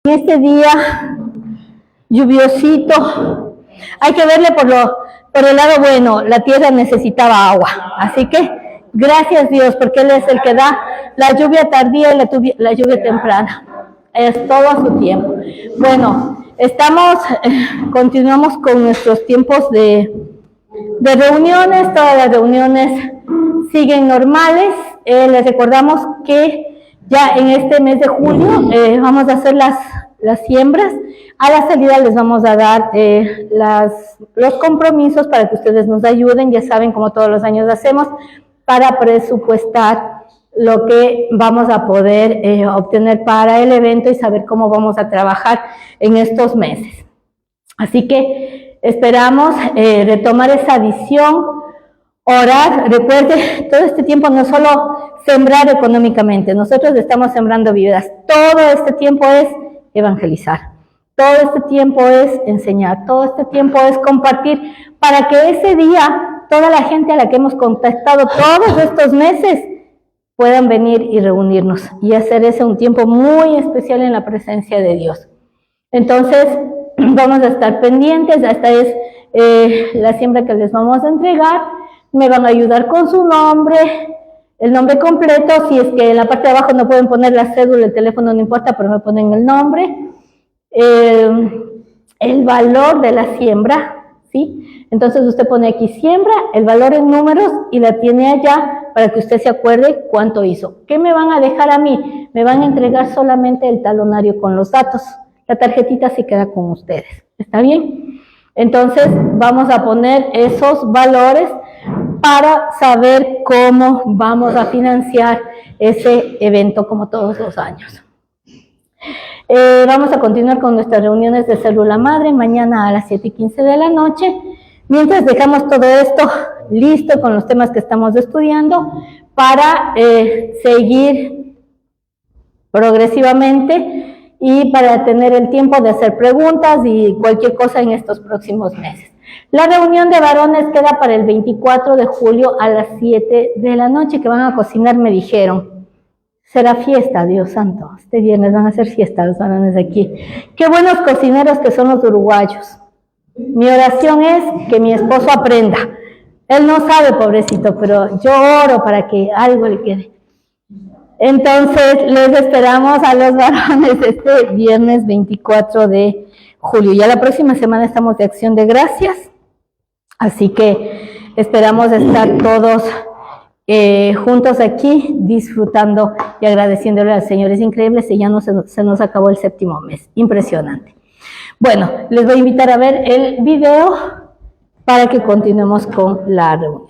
Este día lluviosito, hay que verle por el lado bueno. La tierra necesitaba agua, así que gracias Dios, porque Él es el que da la lluvia tardía y la lluvia temprana. Es todo a su tiempo. Bueno, continuamos con nuestros tiempos de reuniones. Todas las reuniones siguen normales. Les recordamos que ya en este mes de julio vamos a hacer las siembras. A la salida les vamos a dar los compromisos para que ustedes nos ayuden. Ya saben, como todos los años hacemos, para presupuestar lo que vamos a poder obtener para el evento y saber cómo vamos a trabajar en estos meses. Así que esperamos retomar esa visión, orar. Recuerde, todo este tiempo no solo sembrar económicamente, nosotros estamos sembrando vidas. Todo este tiempo es evangelizar, todo este tiempo es enseñar, todo este tiempo es compartir, para que ese día toda la gente a la que hemos contactado todos estos meses puedan venir y reunirnos y hacer ese un tiempo muy especial en la presencia de Dios. Entonces vamos a estar pendientes. Esta es la siembra que les vamos a entregar. Me van a ayudar con su nombre, el nombre completo. Si es que en la parte de abajo no pueden poner la cédula, el teléfono, no importa, pero me ponen el nombre, el valor de la siembra, ¿sí? Entonces usted pone aquí siembra, el valor en números y la tiene allá para que usted se acuerde cuánto hizo. ¿Qué me van a dejar a mí? Me van a entregar solamente el talonario con los datos. La tarjetita se queda con ustedes. ¿Está bien? Entonces vamos a poner esos valores para saber cómo vamos a financiar ese evento como todos los años. Vamos a continuar con nuestras reuniones de célula madre mañana a las 7:15 de la noche. Mientras dejamos todo esto listo con los temas que estamos estudiando para seguir progresivamente y para tener el tiempo de hacer preguntas y cualquier cosa en estos próximos meses. La reunión de varones queda para el 24 de julio a las 7 de la noche, que van a cocinar, me dijeron. Será fiesta, Dios santo. Este viernes van a hacer fiesta los varones de aquí. Qué buenos cocineros que son los uruguayos. Mi oración es que mi esposo aprenda. Él no sabe, pobrecito, pero yo oro para que algo le quede. Entonces, les esperamos a los varones este viernes 24 de julio. Ya la próxima semana estamos de Acción de Gracias, así que esperamos estar todos juntos aquí, disfrutando y agradeciéndole al Señor. Es increíble, ya no se nos acabó el séptimo mes. Impresionante. Bueno, les voy a invitar a ver el video para que continuemos con la reunión.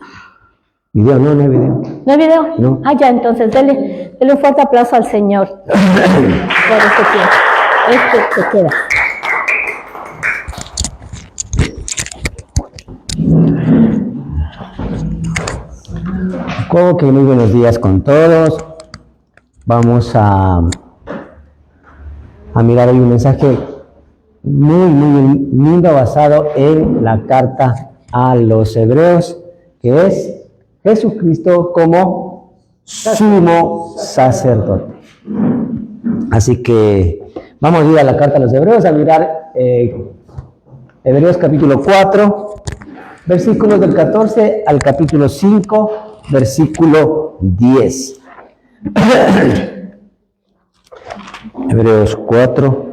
¿Video? No, no hay video. ¿No hay video? No. Ah, ya, entonces dele un fuerte aplauso al Señor por este tiempo. Este se queda. Ok, muy buenos días con todos. Vamos a mirar hoy un mensaje muy lindo basado en la carta a los Hebreos, que es Jesucristo como sumo sacerdote. Así que vamos a ir a la carta a los Hebreos, a mirar Hebreos capítulo 4, versículos del 14 al capítulo 5, versículo 10. Hebreos 4,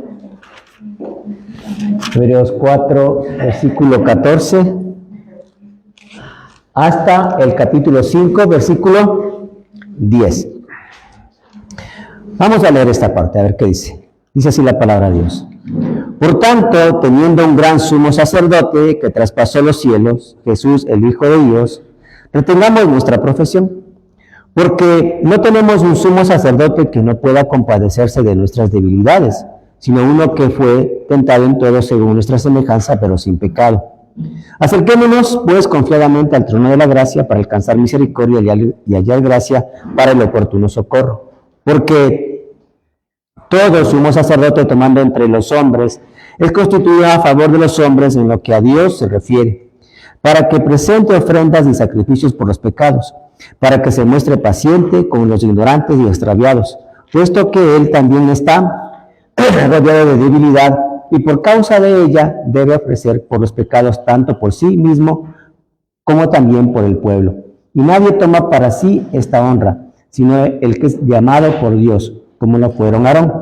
versículo 14, hasta el capítulo 5, versículo 10. Vamos a leer esta parte, a ver qué dice. Dice así la palabra de Dios. Por tanto, teniendo un gran sumo sacerdote que traspasó los cielos, Jesús, el Hijo de Dios, retengamos nuestra profesión, porque no tenemos un sumo sacerdote que no pueda compadecerse de nuestras debilidades, sino uno que fue tentado en todo según nuestra semejanza, pero sin pecado. Acerquémonos, pues, confiadamente al trono de la gracia para alcanzar misericordia y hallar gracia para el oportuno socorro. Porque todo sumo sacerdote tomando entre los hombres es constituido a favor de los hombres en lo que a Dios se refiere, para que presente ofrendas y sacrificios por los pecados, para que se muestre paciente con los ignorantes y extraviados, puesto que Él también está rodeado de debilidad, y por causa de ella debe ofrecer por los pecados tanto por sí mismo como también por el pueblo. Y nadie toma para sí esta honra, sino el que es llamado por Dios, como lo fueron Aarón.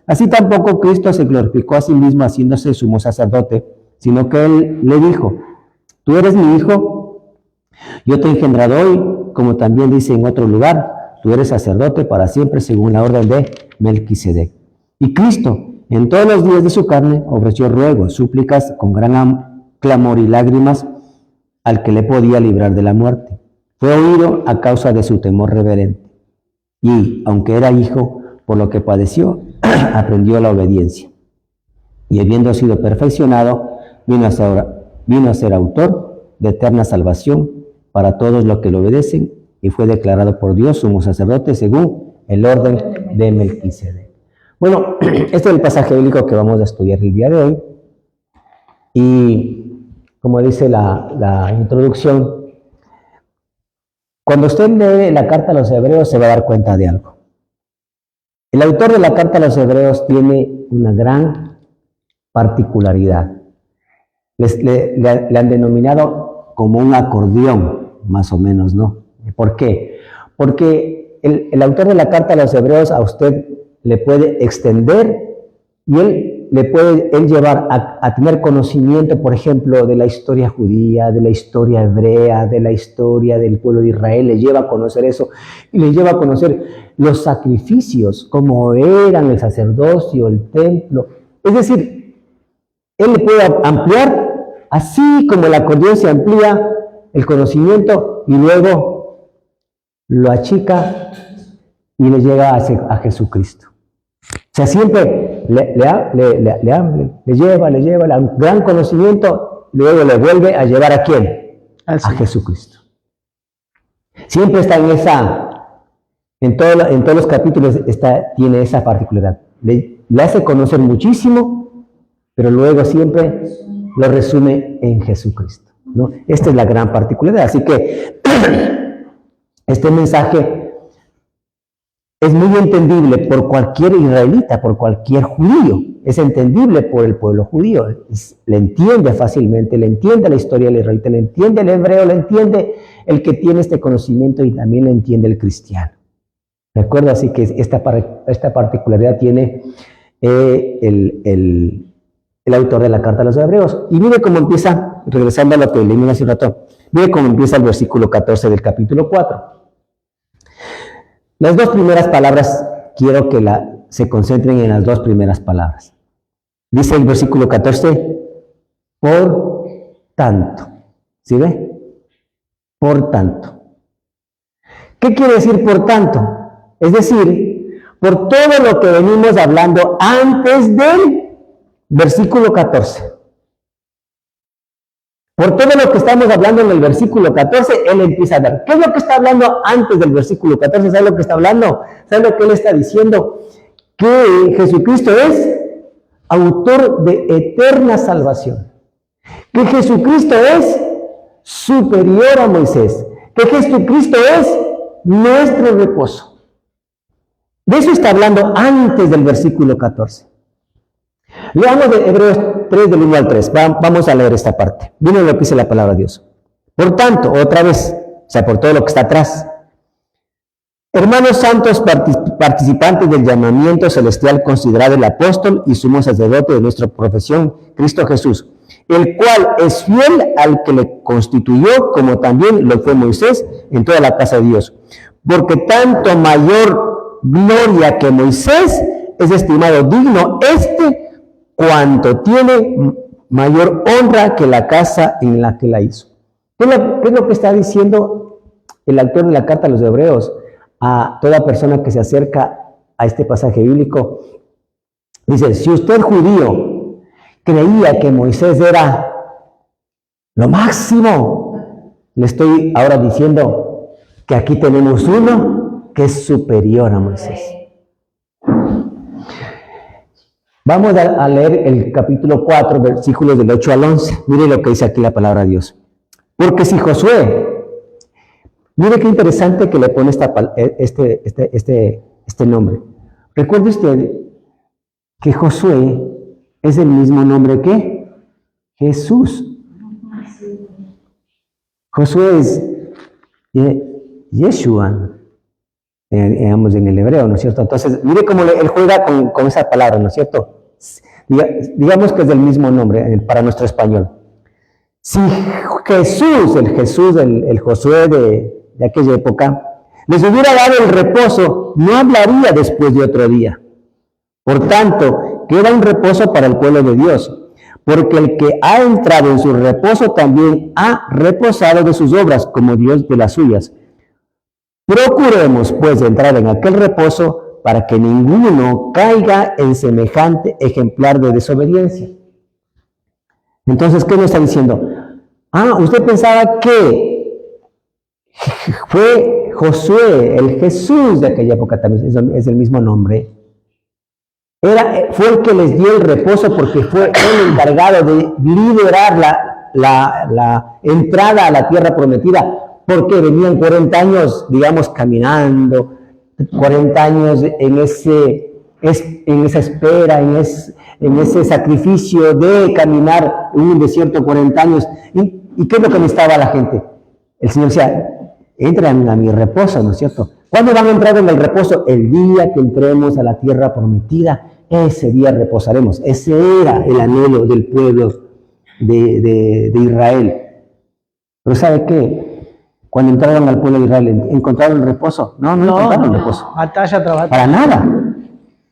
Así tampoco Cristo se glorificó a sí mismo haciéndose sumo sacerdote, sino que él le dijo: tú eres mi hijo, yo te he engendrado hoy, como también dice en otro lugar, tú eres sacerdote para siempre según la orden de Melquisedec. Y Cristo, en todos los días de su carne, ofreció ruegos, súplicas con gran clamor y lágrimas al que le podía librar de la muerte. Fue oído a causa de su temor reverente. Y, aunque era hijo, por lo que padeció, aprendió la obediencia. Y habiendo sido perfeccionado, vino a ser autor de eterna salvación para todos los que le obedecen, y fue declarado por Dios sumo sacerdote según el orden de Melquisedec. Bueno, este es el pasaje bíblico que vamos a estudiar el día de hoy. Y como dice la introducción, cuando usted lee la carta a los hebreos se va a dar cuenta de algo. El autor de la carta a los hebreos tiene una gran particularidad. Le han denominado como un acordeón, más o menos, ¿no? ¿Por qué? Porque el autor de la carta a los hebreos a usted le puede extender y él le puede llevar a tener conocimiento, por ejemplo, de la historia judía, de la historia hebrea, de la historia del pueblo de Israel. Le lleva a conocer eso y le lleva a conocer los sacrificios, cómo eran el sacerdocio, el templo. Es decir, él le puede ampliar, así como el acordeón se amplía el conocimiento y luego lo achica y le llega a Jesucristo. O sea, siempre le lleva el gran conocimiento, luego le vuelve a llevar ¿a quién? A Jesucristo. Siempre está en todos los capítulos tiene esa particularidad. Le hace conocer muchísimo, pero luego siempre lo resume en Jesucristo, ¿no? Esta es la gran particularidad. Así que este mensaje es muy entendible por cualquier israelita, por cualquier judío. Es entendible por el pueblo judío. Le entiende fácilmente, le entiende la historia del israelita, le entiende el hebreo, le entiende el que tiene este conocimiento y también le entiende el cristiano. Recuerda así que esta particularidad tiene el autor de la carta a los hebreos. Y mire cómo empieza, regresando a lo que leímos hace un rato, mire cómo empieza el versículo 14 del capítulo 4. Las dos primeras palabras, quiero que se concentren en las dos primeras palabras. Dice el versículo 14, por tanto. ¿Sí ve? Por tanto. ¿Qué quiere decir por tanto? Es decir, por todo lo que venimos hablando antes del versículo 14. Por todo lo que estamos hablando en el versículo 14, él empieza a dar. ¿Qué es lo que está hablando antes del versículo 14? ¿Sabe lo que está hablando? ¿Sabe lo que él está diciendo? Que Jesucristo es autor de eterna salvación. Que Jesucristo es superior a Moisés. Que Jesucristo es nuestro reposo. De eso está hablando antes del versículo 14. Leamos de Hebreos 3, del 1 al 3. Vamos a leer esta parte. Miren lo que dice la palabra de Dios. Por tanto, otra vez, o sea, por todo lo que está atrás. Hermanos santos, participantes del llamamiento celestial, considerad el apóstol y sumo sacerdote de nuestra profesión, Cristo Jesús, el cual es fiel al que le constituyó, como también lo fue Moisés en toda la casa de Dios. Porque tanto mayor gloria que Moisés es estimado digno cuanto tiene mayor honra que la casa en la que la hizo. ¿Qué es lo que está diciendo el autor de la carta a los hebreos a toda persona que se acerca a este pasaje bíblico? Dice, si usted judío creía que Moisés era lo máximo, le estoy ahora diciendo que aquí tenemos uno que es superior a Moisés. Vamos a leer el capítulo 4, versículos del 8 al 11. Mire lo que dice aquí la palabra de Dios. Porque si Josué, mire qué interesante que le pone este nombre. Recuerde usted que Josué es el mismo nombre que Jesús. Josué es Yeshua, digamos en el hebreo, ¿no es cierto? Entonces, mire cómo él juega con esa palabra, ¿no es cierto? Digamos que es del mismo nombre para nuestro español. Si Jesús, el Josué de aquella época, les hubiera dado el reposo, no hablaría después de otro día. Por tanto, queda un reposo para el pueblo de Dios, porque el que ha entrado en su reposo también ha reposado de sus obras, como Dios de las suyas. Procuremos, pues, entrar en aquel reposo para que ninguno caiga en semejante ejemplar de desobediencia. Entonces, ¿qué nos está diciendo? Usted pensaba que fue Josué, el Jesús de aquella época, también es el mismo nombre. Fue el que les dio el reposo porque fue el encargado de liderar la entrada a la tierra prometida, porque venían 40 años, digamos, caminando, 40 años en esa espera, en ese sacrificio de caminar en un desierto 40 años. ¿Y qué es lo que necesitaba la gente? El Señor decía, entran a mi reposo, ¿no es cierto? ¿Cuándo van a entrar en el reposo? El día que entremos a la tierra prometida, ese día reposaremos. Ese era el anhelo del pueblo de Israel. Pero ¿sabe qué? Cuando entraron al pueblo de Israel, ¿encontraron el reposo? No encontraron el reposo. Para nada.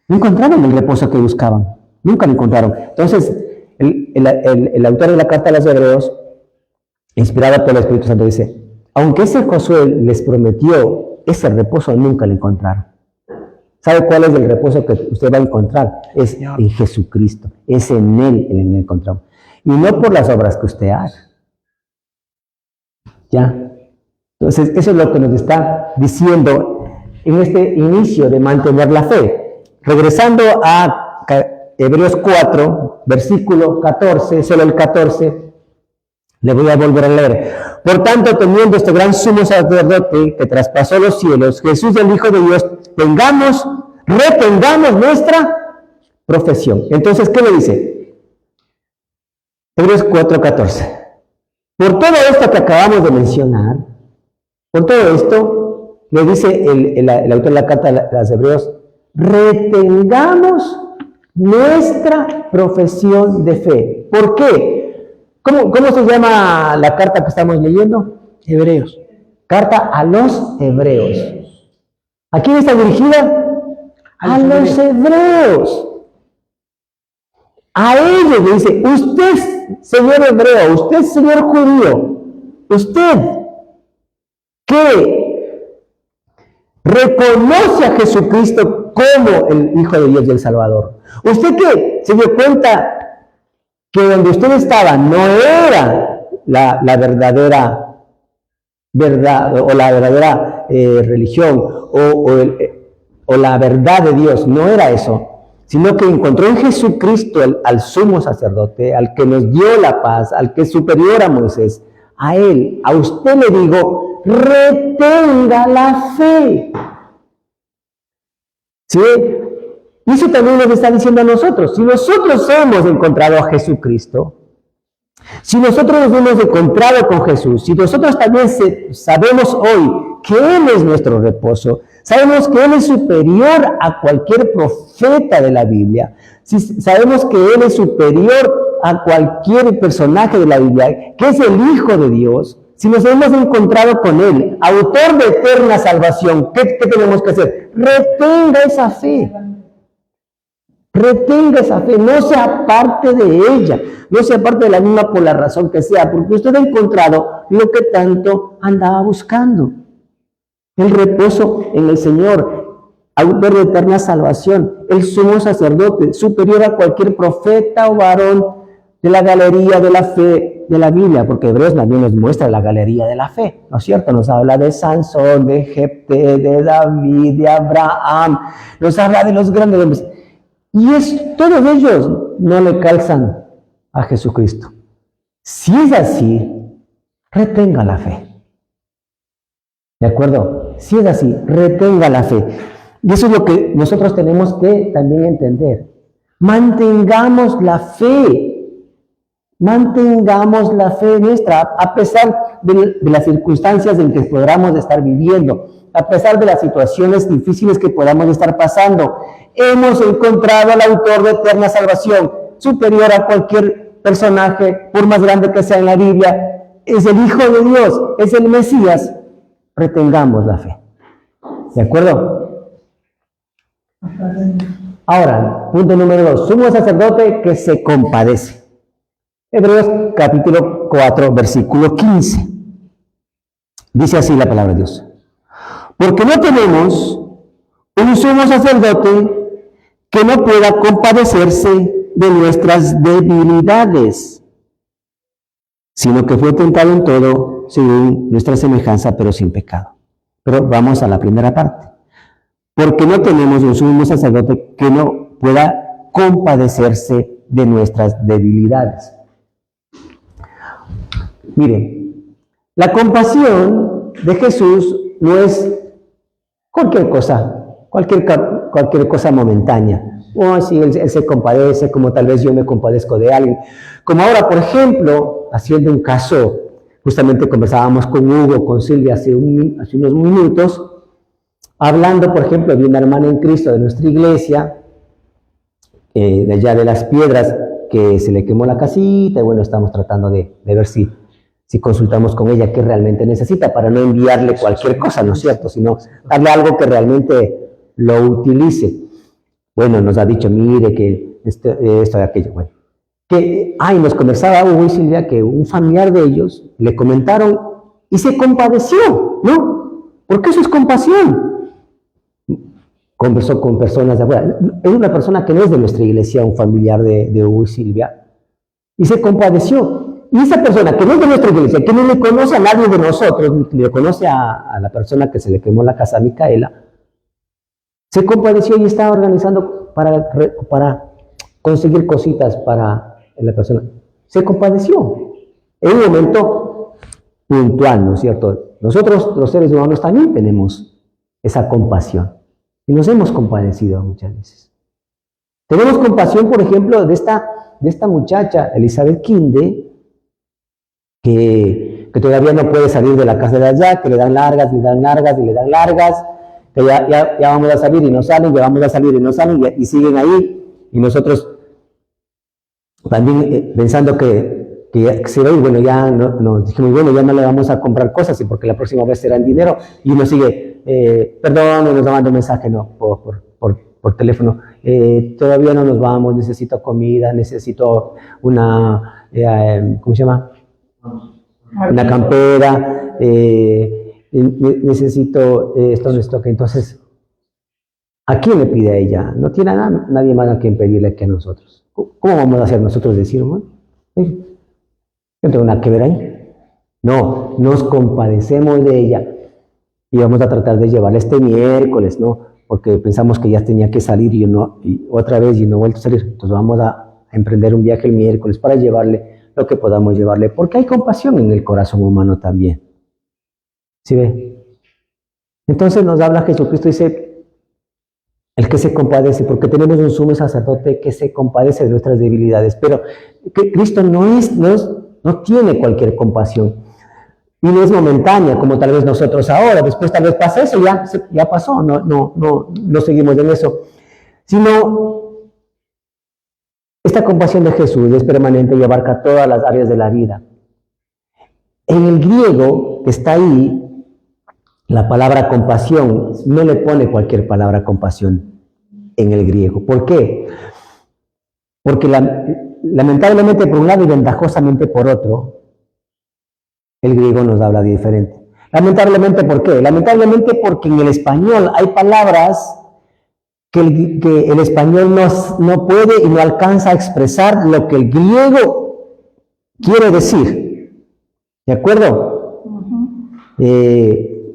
No encontraron el reposo que buscaban. Nunca lo encontraron. Entonces, el autor de la carta a los Hebreos, inspirado por el Espíritu Santo, dice, aunque ese Josué les prometió ese reposo, nunca lo encontraron. ¿Sabe cuál es el reposo que usted va a encontrar? Es en Jesucristo. Es en Él en el que encontramos. Y no por las obras que usted haga. ¿Ya? Entonces, eso es lo que nos está diciendo en este inicio de mantener la fe. Regresando a Hebreos 4, versículo 14, solo el 14, le voy a volver a leer. Por tanto, teniendo este gran sumo sacerdote que traspasó los cielos, Jesús el Hijo de Dios, retengamos nuestra profesión. Entonces, ¿qué le dice? Hebreos 4, 14. Por todo esto que acabamos de mencionar, por todo esto, le dice el autor de la carta a los Hebreos, retengamos nuestra profesión de fe. ¿Por qué? ¿Cómo se llama la carta que estamos leyendo? Hebreos. Carta a los Hebreos. ¿A quién está dirigida? A los hebreos. A ellos le dice, usted, señor hebreo, usted, señor judío, usted que reconoce a Jesucristo como el Hijo de Dios y el Salvador. Usted que se dio cuenta que donde usted estaba no era la verdadera verdad o la verdadera religión o la verdad de Dios, no era eso, sino que encontró en Jesucristo al sumo sacerdote, al que nos dio la paz, al que es superior a Moisés. A él, a usted le digo, retenga la fe. ¿Sí? Y eso también nos está diciendo a nosotros. Si nosotros hemos encontrado a Jesucristo, si nosotros nos hemos encontrado con Jesús, si nosotros también sabemos hoy que Él es nuestro reposo, sabemos que Él es superior a cualquier profeta de la Biblia, si sabemos que Él es superior a cualquier personaje de la Biblia, que es el Hijo de Dios, si nos hemos encontrado con Él, autor de eterna salvación, ¿qué tenemos que hacer? Retenga esa fe. Retenga esa fe, no se aparte de ella, no se aparte de la misma por la razón que sea, porque usted ha encontrado lo que tanto andaba buscando. El reposo en el Señor, autor de eterna salvación, el sumo sacerdote, superior a cualquier profeta o varón de la galería de la fe de la Biblia, porque Hebreos también nos muestra la galería de la fe, ¿no es cierto? Nos habla de Sansón, de Jefté, de David, de Abraham, nos habla de los grandes hombres. Y todos ellos no le calzan a Jesucristo. Si es así, retenga la fe. ¿De acuerdo? Si es así, retenga la fe. Y eso es lo que nosotros tenemos que también entender. Mantengamos la fe. Mantengamos la fe nuestra, a pesar de las circunstancias en que podamos estar viviendo, a pesar de las situaciones difíciles que podamos estar pasando. Hemos encontrado al autor de eterna salvación, superior a cualquier personaje, por más grande que sea en la Biblia. Es el Hijo de Dios, es el Mesías. Retengamos la fe. ¿De acuerdo? Ahora, punto número 2. Sumo sacerdote que se compadece. Hebreos capítulo 4, versículo 15. Dice así la palabra de Dios. Porque no tenemos un sumo sacerdote que no pueda compadecerse de nuestras debilidades, sino que fue tentado en todo según nuestra semejanza, pero sin pecado. Pero vamos a la primera parte. Porque no tenemos un sumo sacerdote que no pueda compadecerse de nuestras debilidades. Miren, la compasión de Jesús no es cualquier cosa momentánea. Oh, sí, él se compadece, como tal vez yo me compadezco de alguien. Como ahora, por ejemplo, haciendo un caso, justamente conversábamos con Hugo, con Silvia hace unos minutos, hablando, por ejemplo, de una hermana en Cristo de nuestra iglesia, de allá de Las Piedras, que se le quemó la casita, y bueno, estamos tratando de ver si consultamos con ella qué realmente necesita, para no enviarle cualquier cosa, ¿no es cierto?, sino darle algo que realmente lo utilice. Bueno, nos ha dicho, mire, que esto y aquello, bueno. Nos conversaba Hugo y Silvia que un familiar de ellos le comentaron y se compadeció, ¿no? Porque eso es compasión. Conversó con personas de afuera. Es una persona que no es de nuestra iglesia, un familiar de Hugo y Silvia, y se compadeció. Y esa persona que no es de nuestra iglesia, que no le conoce a nadie de nosotros, ni le conoce a la persona que se le quemó la casa, a Micaela, se compadeció y estaba organizando para conseguir cositas para la persona. Se compadeció en un momento puntual, ¿no es cierto? Nosotros, los seres humanos, también tenemos esa compasión y nos hemos compadecido muchas veces. Tenemos compasión, por ejemplo, de esta muchacha, Elizabeth Kinde, que todavía no puede salir de la casa de allá, que le dan largas, y le dan largas, y le dan largas, que ya vamos a salir y no salen, ya vamos a salir y no salen, y siguen ahí, y nosotros también pensando que se va a ir, bueno, ya nos dijimos, bueno, ya no le vamos a comprar cosas, y porque la próxima vez será en dinero, y nos sigue, perdón, nos manda un mensaje, no, por teléfono, todavía no nos vamos, necesito comida, necesito una, ¿cómo se llama?, una campera, necesito esto, que entonces, ¿a quién le pide a ella? No tiene a nadie más a quien pedirle que a nosotros. ¿Cómo vamos a hacer nosotros decir, bueno, yo no tengo nada que ver ahí? No, nos compadecemos de ella y vamos a tratar de llevarla este miércoles, ¿no? Porque pensamos que ya tenía que salir y otra vez y no ha vuelto a salir. Entonces vamos a emprender un viaje el miércoles para llevarle lo que podamos llevarle, porque hay compasión en el corazón humano también. ¿Sí ve? Entonces nos habla Jesucristo, dice, el que se compadece, porque tenemos un sumo sacerdote que se compadece de nuestras debilidades, pero que Cristo no tiene cualquier compasión, y no es momentánea, como tal vez nosotros ahora, después tal vez pasa eso, ya pasó, no seguimos en eso, sino esta compasión de Jesús es permanente y abarca todas las áreas de la vida. En el griego que está ahí, la palabra compasión, no le pone cualquier palabra compasión en el griego. ¿Por qué? Porque lamentablemente por un lado y ventajosamente por otro, el griego nos habla de diferente. Lamentablemente, ¿por qué? Lamentablemente porque en el español hay palabras que el español no puede y no alcanza a expresar lo que el griego quiere decir. ¿De acuerdo?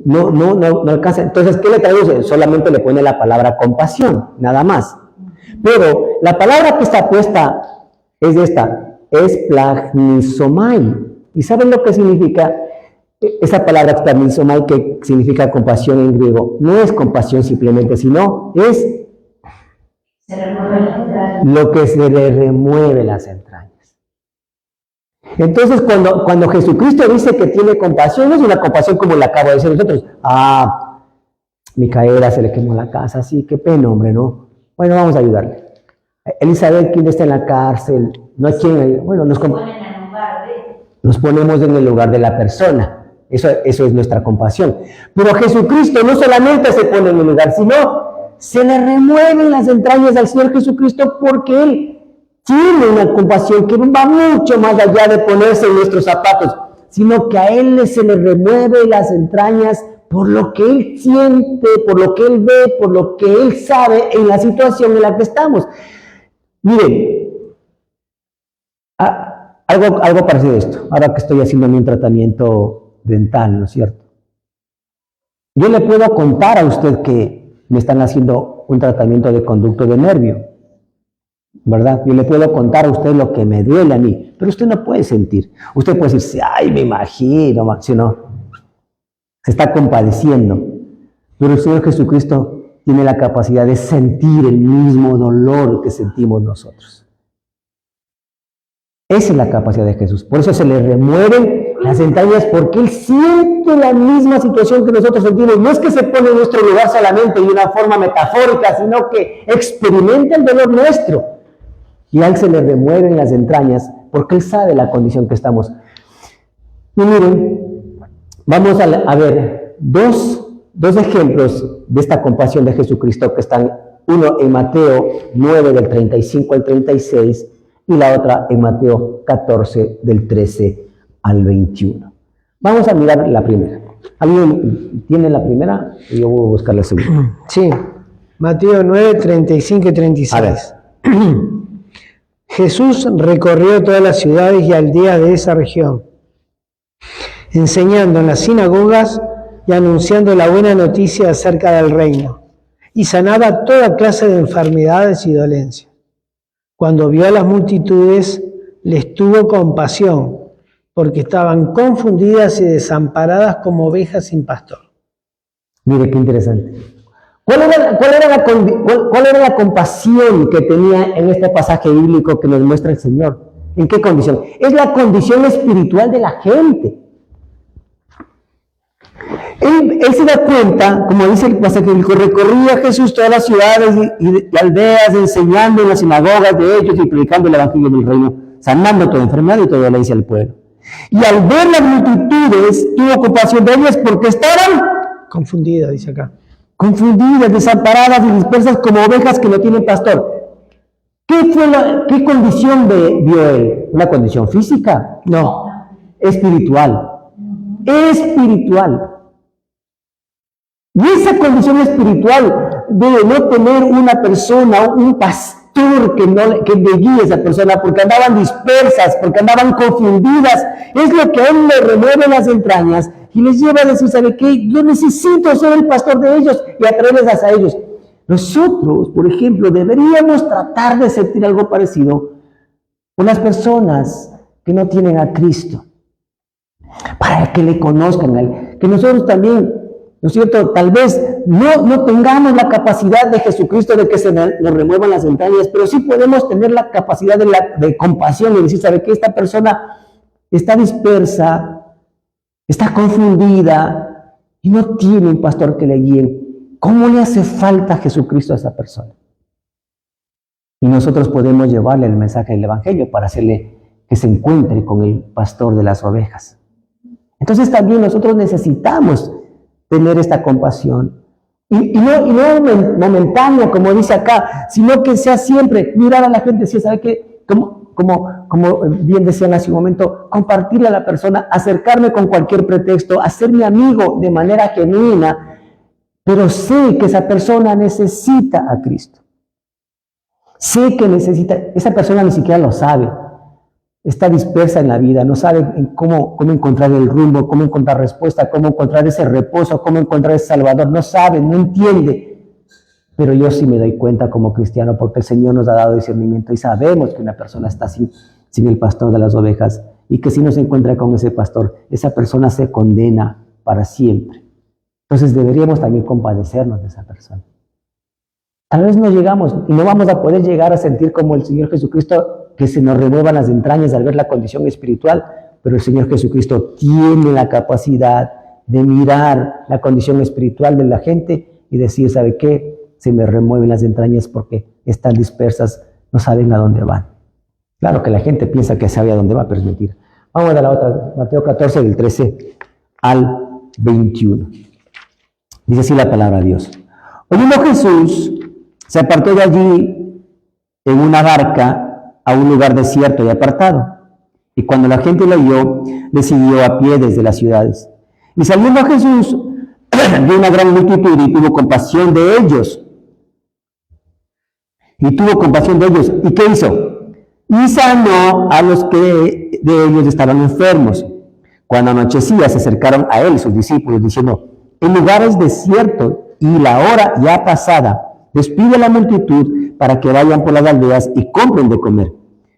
No alcanza. Entonces, ¿qué le traduce? Solamente le pone la palabra compasión, nada más. Pero la palabra que está puesta es esta, es plagnisomai. ¿Y saben lo que significa? Esa palabra plagnisomai, que significa compasión en griego, no es compasión simplemente, sino es Lo que se le remueve las entrañas. Entonces, cuando Jesucristo dice que tiene compasión, no es una compasión como la acabo de decir nosotros. Micaela se le quemó la casa, sí, qué pena, hombre, ¿no? Bueno, vamos a ayudarle. Elizabeth, quien está en la cárcel, no hay quien, bueno, nos ponemos en el lugar de la persona. Eso es nuestra compasión. Pero Jesucristo no solamente se pone en el lugar, sino se le remueven las entrañas al Señor Jesucristo porque Él tiene una compasión que va mucho más allá de ponerse en nuestros zapatos, sino que a Él se le remueve las entrañas por lo que Él siente, por lo que Él ve, por lo que Él sabe en la situación en la que estamos. Miren, algo parecido a esto, ahora que estoy haciendo mi tratamiento dental, ¿no es cierto? Yo le puedo contar a usted que me están haciendo un tratamiento de conducto de nervio, ¿verdad? Yo le puedo contar a usted lo que me duele a mí, pero usted no puede sentir. Usted puede decir, ay, me imagino, si no, se está compadeciendo. Pero el Señor Jesucristo tiene la capacidad de sentir el mismo dolor que sentimos nosotros. Esa es la capacidad de Jesús. Por eso se le remueven las entrañas, porque Él siente la misma situación que nosotros sentimos. No es que se pone en nuestro lugar solamente de una forma metafórica, sino que experimenta el dolor nuestro. Y a Él se le remueven las entrañas, porque Él sabe la condición que estamos. Y miren, vamos a ver dos ejemplos de esta compasión de Jesucristo que están, uno en Mateo 9 del 35 al 36 y la otra en Mateo 14 del 13 al 21. Vamos a mirar la primera. ¿Alguien tiene la primera? Yo voy a buscar la segunda. Sí, Mateo 9, 35 y 36. A ver. Jesús recorrió todas las ciudades y aldeas de esa región, enseñando en las sinagogas y anunciando la buena noticia acerca del reino, y sanaba toda clase de enfermedades y dolencias. Cuando vio a las multitudes, les tuvo compasión, porque estaban confundidas y desamparadas como ovejas sin pastor. Mire qué interesante. ¿Cuál era la compasión que tenía en este pasaje bíblico que nos muestra el Señor? ¿En qué condición? Es la condición espiritual de la gente. Él se da cuenta, como dice el pasaje bíblico, recorría Jesús todas las ciudades y aldeas, enseñando en las sinagogas de ellos y predicando el evangelio del reino, sanando toda enfermedad y toda dolencia del pueblo. Y al ver las multitudes, tuvo compasión de ellas porque estaban Confundida, dice acá. Confundidas, desamparadas y dispersas como ovejas que no tienen pastor. ¿Qué condición vio él? ¿Una condición física? No, espiritual. Espiritual. Y esa condición espiritual debe no tener una persona, un pastor que le guíe a esa persona, porque andaban dispersas, porque andaban confundidas. Es lo que a él le remueve las entrañas y les lleva a decir, ¿sabe qué? Yo necesito ser el pastor de ellos y atraerles hacia ellos. Nosotros, por ejemplo, deberíamos tratar de sentir algo parecido con las personas que no tienen a Cristo, para que le conozcan a Él. Que nosotros también, ¿no es cierto? Tal vez no tengamos la capacidad de Jesucristo de que se nos remuevan las entrañas, pero sí podemos tener la capacidad de compasión y decir, ¿sabe qué? Esta persona está dispersa, está confundida y no tiene un pastor que le guíe. ¿Cómo le hace falta a Jesucristo a esa persona? Y nosotros podemos llevarle el mensaje del Evangelio para hacerle que se encuentre con el pastor de las ovejas. Entonces también nosotros necesitamos tener esta compasión. Y no momentánea, como dice acá, sino que sea siempre mirar a la gente, si sabe que, como bien decían hace un momento, compartirle a la persona, acercarme con cualquier pretexto, hacerme amigo de manera genuina, pero sé que esa persona necesita a Cristo. Sé que necesita, esa persona ni siquiera lo sabe, está dispersa en la vida, no sabe cómo encontrar el rumbo, cómo encontrar respuesta, cómo encontrar ese reposo, cómo encontrar ese Salvador, no sabe, no entiende. Pero yo sí me doy cuenta como cristiano, porque el Señor nos ha dado discernimiento y sabemos que una persona está sin el pastor de las ovejas y que si no se encuentra con ese pastor, esa persona se condena para siempre. Entonces deberíamos también compadecernos de esa persona. Tal vez no llegamos y no vamos a poder llegar a sentir como el Señor Jesucristo, que se nos remuevan las entrañas al ver la condición espiritual, pero el Señor Jesucristo tiene la capacidad de mirar la condición espiritual de la gente y decir, ¿sabe qué? Se me remueven las entrañas porque están dispersas, no saben a dónde van. Claro que la gente piensa que sabe a dónde va, pero es mentira. Vamos a la otra, Mateo 14, del 13 al 21. Dice así la palabra de Dios. Oyendo Jesús, se apartó de allí en una barca a un lugar desierto y apartado. Y cuando la gente lo oyó, le siguió a pie desde las ciudades. Y saliendo a Jesús, vio una gran multitud y tuvo compasión de ellos. ¿Y qué hizo? Y sanó a los que de ellos estaban enfermos. Cuando anochecía, se acercaron a él sus discípulos, diciendo, el lugar es desierto y la hora ya pasada. Despide a la multitud para que vayan por las aldeas y compren de comer.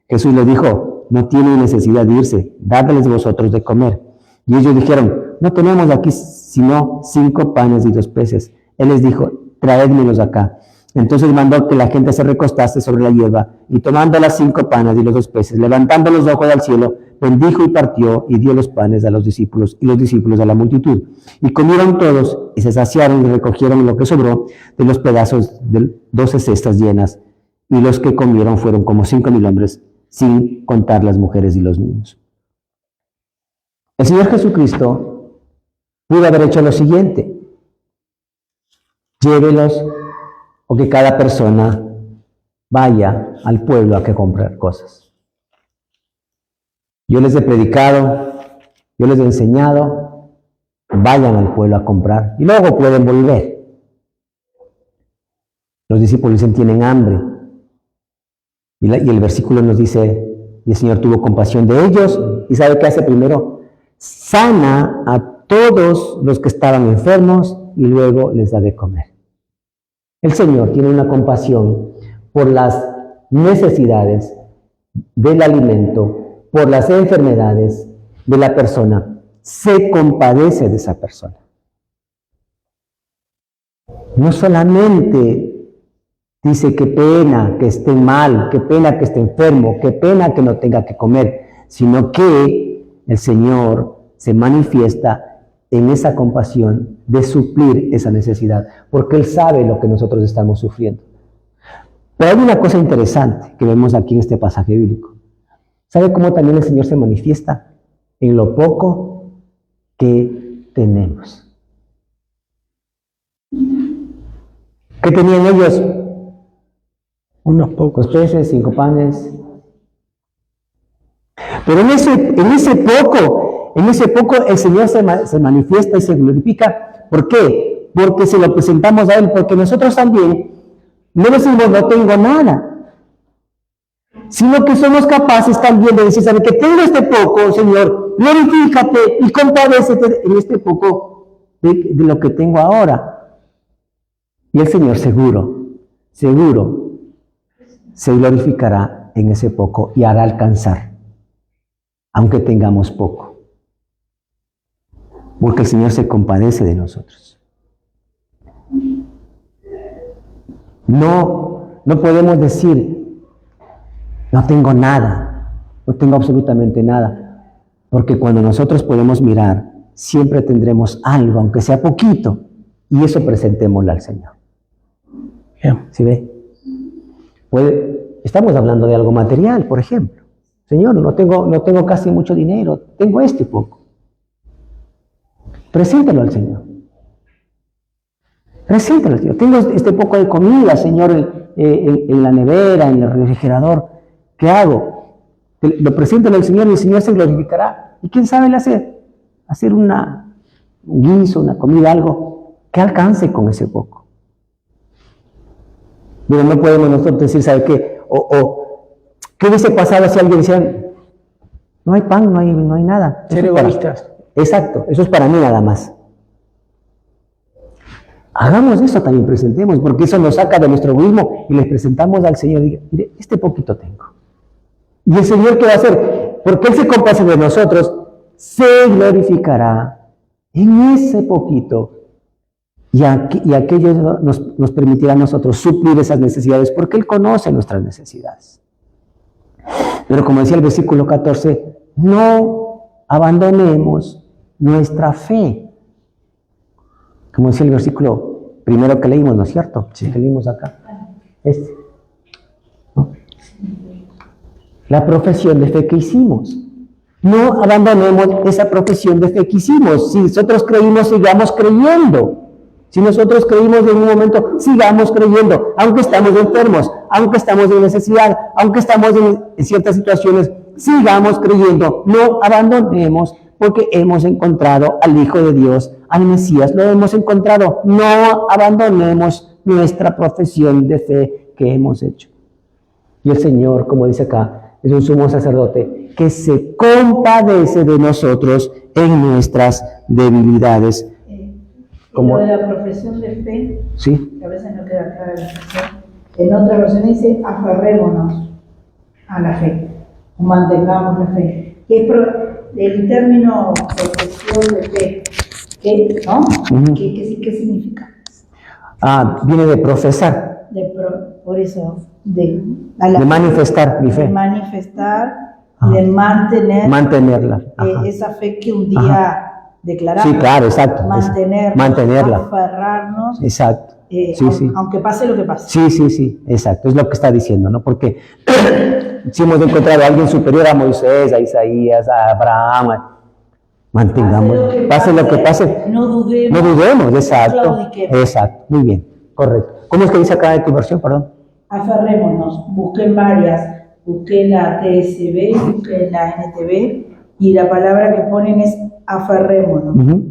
Jesús les dijo, no tienen necesidad de irse, dadles vosotros de comer. Y ellos dijeron, no tenemos aquí sino 5 panes y 2 peces. Él les dijo, traédmelos acá. Entonces mandó que la gente se recostase sobre la hierba, y tomando las 5 panes y los 2 peces, levantando los ojos al cielo, bendijo y partió, y dio los panes a los discípulos, y los discípulos a la multitud. Y comieron todos, y se saciaron, y recogieron lo que sobró de los pedazos de 12 cestas llenas, y los que comieron fueron como 5,000 hombres, sin contar las mujeres y los niños. El Señor Jesucristo pudo haber hecho lo siguiente: llévelos, o que cada persona vaya al pueblo a que comprar cosas. Yo les he predicado, yo les he enseñado, vayan al pueblo a comprar y luego pueden volver. Los discípulos dicen, tienen hambre. Y el versículo nos dice, y el Señor tuvo compasión de ellos, y ¿sabe qué hace primero? Sana a todos los que estaban enfermos y luego les da de comer. El Señor tiene una compasión por las necesidades del alimento, por las enfermedades de la persona. Se compadece de esa persona. No solamente dice qué pena que esté mal, qué pena que esté enfermo, qué pena que no tenga que comer, sino que el Señor se manifiesta en esa compasión de suplir esa necesidad, porque Él sabe lo que nosotros estamos sufriendo. Pero hay una cosa interesante que vemos aquí en este pasaje bíblico. ¿Sabe cómo también el Señor se manifiesta? En lo poco que tenemos. ¿Qué tenían ellos? Unos pocos peces, 5 panes. Pero en ese poco el Señor se manifiesta y se glorifica. ¿Por qué? Porque se lo presentamos a Él, porque nosotros también no decimos no tengo nada, sino que somos capaces también de decir, ¿sabe que tengo este poco, Señor? Glorifícate y compadécete en este poco de lo que tengo ahora. Y el Señor seguro se glorificará en ese poco y hará alcanzar, aunque tengamos poco. Porque el Señor se compadece de nosotros. No podemos decir, no tengo nada, no tengo absolutamente nada, porque cuando nosotros podemos mirar, siempre tendremos algo, aunque sea poquito, y eso presentémoslo al Señor. ¿Sí ve? Estamos hablando de algo material, por ejemplo. Señor, no tengo casi mucho dinero, tengo este poco. Preséntalo al Señor. Preséntalo al Señor. Tengo este poco de comida, Señor, en la nevera, en el refrigerador. ¿Qué hago? Lo preséntalo al Señor y el Señor se glorificará. ¿Y quién sabe le hacer un guiso, una comida, algo que alcance con ese poco? Pero no podemos nosotros decir, ¿sabe qué? ¿Qué hubiese pasado si alguien decía, no hay pan, no hay nada? Ser egoístas. Exacto, eso es para mí nada más. Hagamos eso también, presentemos, porque eso nos saca de nuestro egoísmo y les presentamos al Señor. Diga, mire, este poquito tengo. Y el Señor, ¿qué va a hacer? Porque Él se complace de nosotros, se glorificará en ese poquito y aquello nos permitirá a nosotros suplir esas necesidades, porque Él conoce nuestras necesidades. Pero como decía el versículo 14, no abandonemos nuestra fe. Como decía el versículo primero que leímos, ¿no es cierto? Sí. Que leímos acá. ¿No? La profesión de fe que hicimos. No abandonemos esa profesión de fe que hicimos. Si nosotros creímos, sigamos creyendo. Si nosotros creímos en un momento, sigamos creyendo, aunque estamos enfermos, aunque estamos en necesidad, aunque estamos en ciertas situaciones, sigamos creyendo, no abandonemos, porque hemos encontrado al Hijo de Dios, al Mesías, lo hemos encontrado, no abandonemos nuestra profesión de fe que hemos hecho. Y el Señor, como dice acá, es un sumo sacerdote que se compadece de nosotros en nuestras debilidades. Como de la profesión de fe, sí, que a veces no queda clara la expresión, en otra versión dice aferrémonos a la fe, o mantengamos la fe. El término profesión de fe, ¿no? Uh-huh. ¿Qué significa? Viene de profesar. Por eso, de manifestar mi fe. De manifestar, de mantenerla. Esa fe que un día declaramos. Sí, claro, exacto. Mantenerla. Aferrarnos. Exacto. Aunque pase lo que pase. Sí, exacto. Es lo que está diciendo, ¿no? Porque si hemos encontrado a alguien superior a Moisés, a Isaías, a Abraham, mantengamos. Pase lo que pase. No dudemos. No dudemos, exacto. Exacto. Muy bien, correcto. ¿Cómo es que dice acá de tu versión, perdón? Aferrémonos. Busqué en varias. Busqué la TSB, busqué la NTB, y la palabra que ponen es aferrémonos. Uh-huh.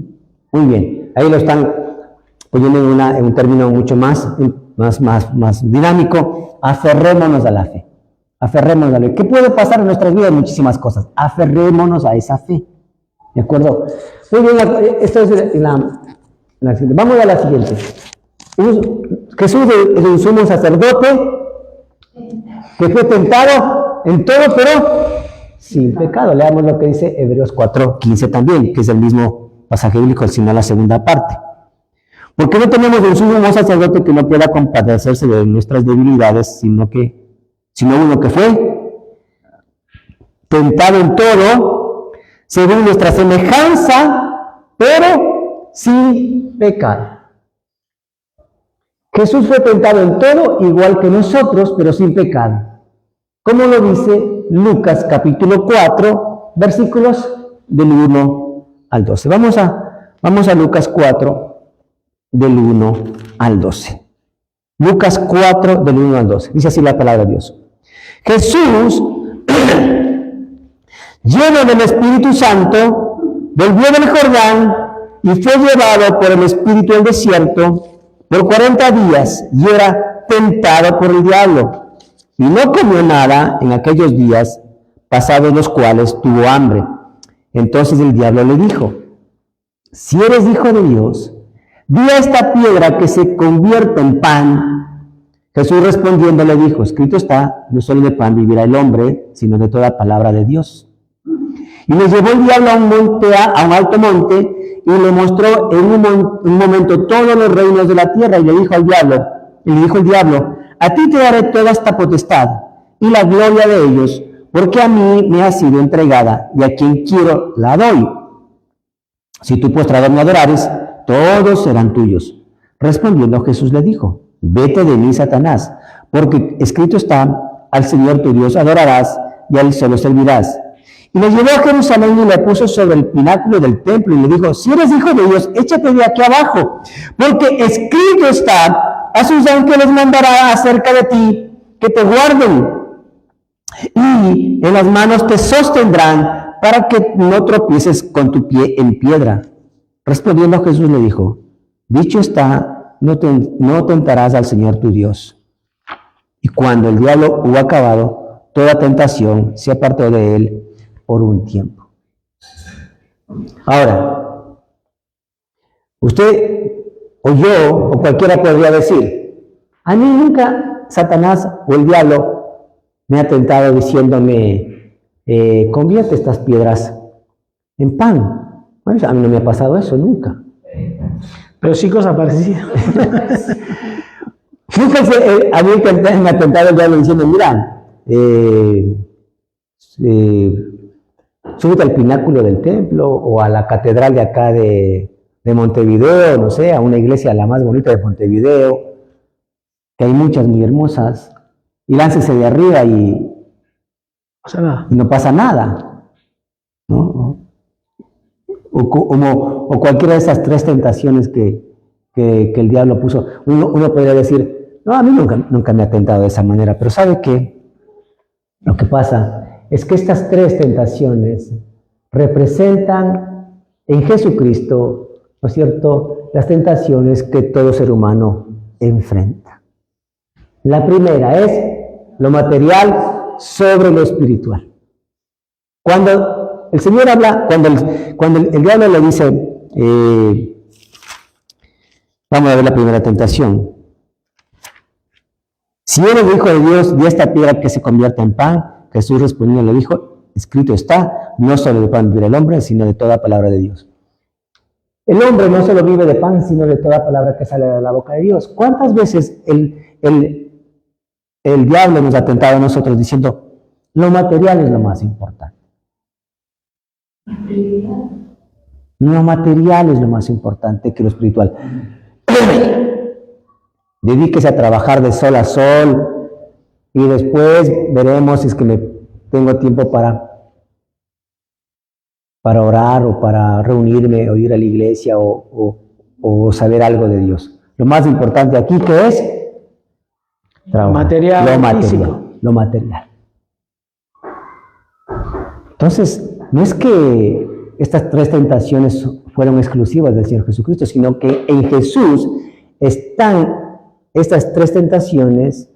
Muy bien, ahí lo están poniendo en un término mucho más dinámico. Aferrémonos a la fe. Aferrémonos a la fe. ¿Qué puede pasar en nuestras vidas? Muchísimas cosas. Aferrémonos a esa fe. ¿De acuerdo? Muy bien, esto es la siguiente. Vamos a la siguiente. Jesús es un sumo sacerdote que fue tentado en todo, pero sin pecado. Leamos lo que dice Hebreos 4:15 también, que es el mismo pasaje bíblico, sino la segunda parte. Porque no tenemos un sumo sacerdote que no pueda compadecerse de nuestras debilidades, sino uno que fue tentado en todo, según nuestra semejanza, pero sin pecado. Jesús fue tentado en todo, igual que nosotros, pero sin pecado. Como lo dice Lucas capítulo 4, versículos del 1 al 12. Vamos a Lucas 4, del 1 al 12. Lucas 4, del 1 al 12. Dice así la palabra de Dios. Jesús, lleno del Espíritu Santo, volvió del Jordán y fue llevado por el Espíritu al desierto por 40 días y era tentado por el diablo. Y no comió nada en aquellos días, pasados los cuales tuvo hambre. Entonces el diablo le dijo: si eres hijo de Dios, di a esta piedra que se convierta en pan. Jesús respondiendo le dijo: escrito está, no solo de pan vivirá el hombre, sino de toda palabra de Dios. Y le llevó el diablo a un alto monte, y le mostró en un momento todos los reinos de la tierra, y le dijo el diablo: a ti te daré toda esta potestad y la gloria de ellos, porque a mí me ha sido entregada, y a quien quiero la doy. Si tú postrado me adorares, todos serán tuyos. Respondiendo Jesús le dijo: vete de mí, Satanás, porque escrito está: al Señor tu Dios adorarás, y a él solo servirás. Y le llevó a Jerusalén y le puso sobre el pináculo del templo, y le dijo: si eres hijo de Dios, échate de aquí abajo, porque escrito está: a sus ángeles mandará acerca de ti, que te guarden, y en las manos te sostendrán, para que no tropieces con tu pie en piedra. Respondiendo Jesús le dijo: dicho está, no tentarás al Señor tu Dios. Y cuando el diablo hubo acabado toda tentación, se apartó de él por un tiempo. Ahora, usted o yo o cualquiera podría decir: a mí nunca Satanás o el diablo me ha tentado diciéndome: convierte estas piedras en pan. Bueno, a mí no me ha pasado eso nunca. Pero sí cosas parecidas. Fíjense, a mí me ha tentado el diablo diciendo, mira, súbete al pináculo del templo o a la catedral de acá de Montevideo, no sé, a una iglesia la más bonita de Montevideo, que hay muchas muy hermosas, y láncese de arriba y no pasa nada, ¿no? O cualquiera de esas tres tentaciones que el diablo puso. Uno podría decir, no, a mí nunca me ha tentado de esa manera, pero ¿sabe qué? Lo que pasa es que estas tres tentaciones representan en Jesucristo, ¿no es cierto?, las tentaciones que todo ser humano enfrenta. La primera es lo material sobre lo espiritual. Cuando el Señor habla, cuando el diablo le dice, vamos a ver la primera tentación. Si eres el Hijo de Dios, di a esta piedra que se convierta en pan. Jesús respondiendo le dijo, escrito está, no solo de pan vive el hombre, sino de toda palabra de Dios. El hombre no solo vive de pan, sino de toda palabra que sale de la boca de Dios. ¿Cuántas veces el diablo nos ha tentado a nosotros diciendo, lo material es lo más importante? Lo material es lo más importante que lo espiritual. Dedíquese a trabajar de sol a sol y después veremos si es que tengo tiempo para orar o para reunirme o ir a la iglesia o saber algo de Dios. Lo más importante aquí, ¿qué es? Lo material. Entonces, no es que estas tres tentaciones fueron exclusivas del Señor Jesucristo, sino que en Jesús están estas tres tentaciones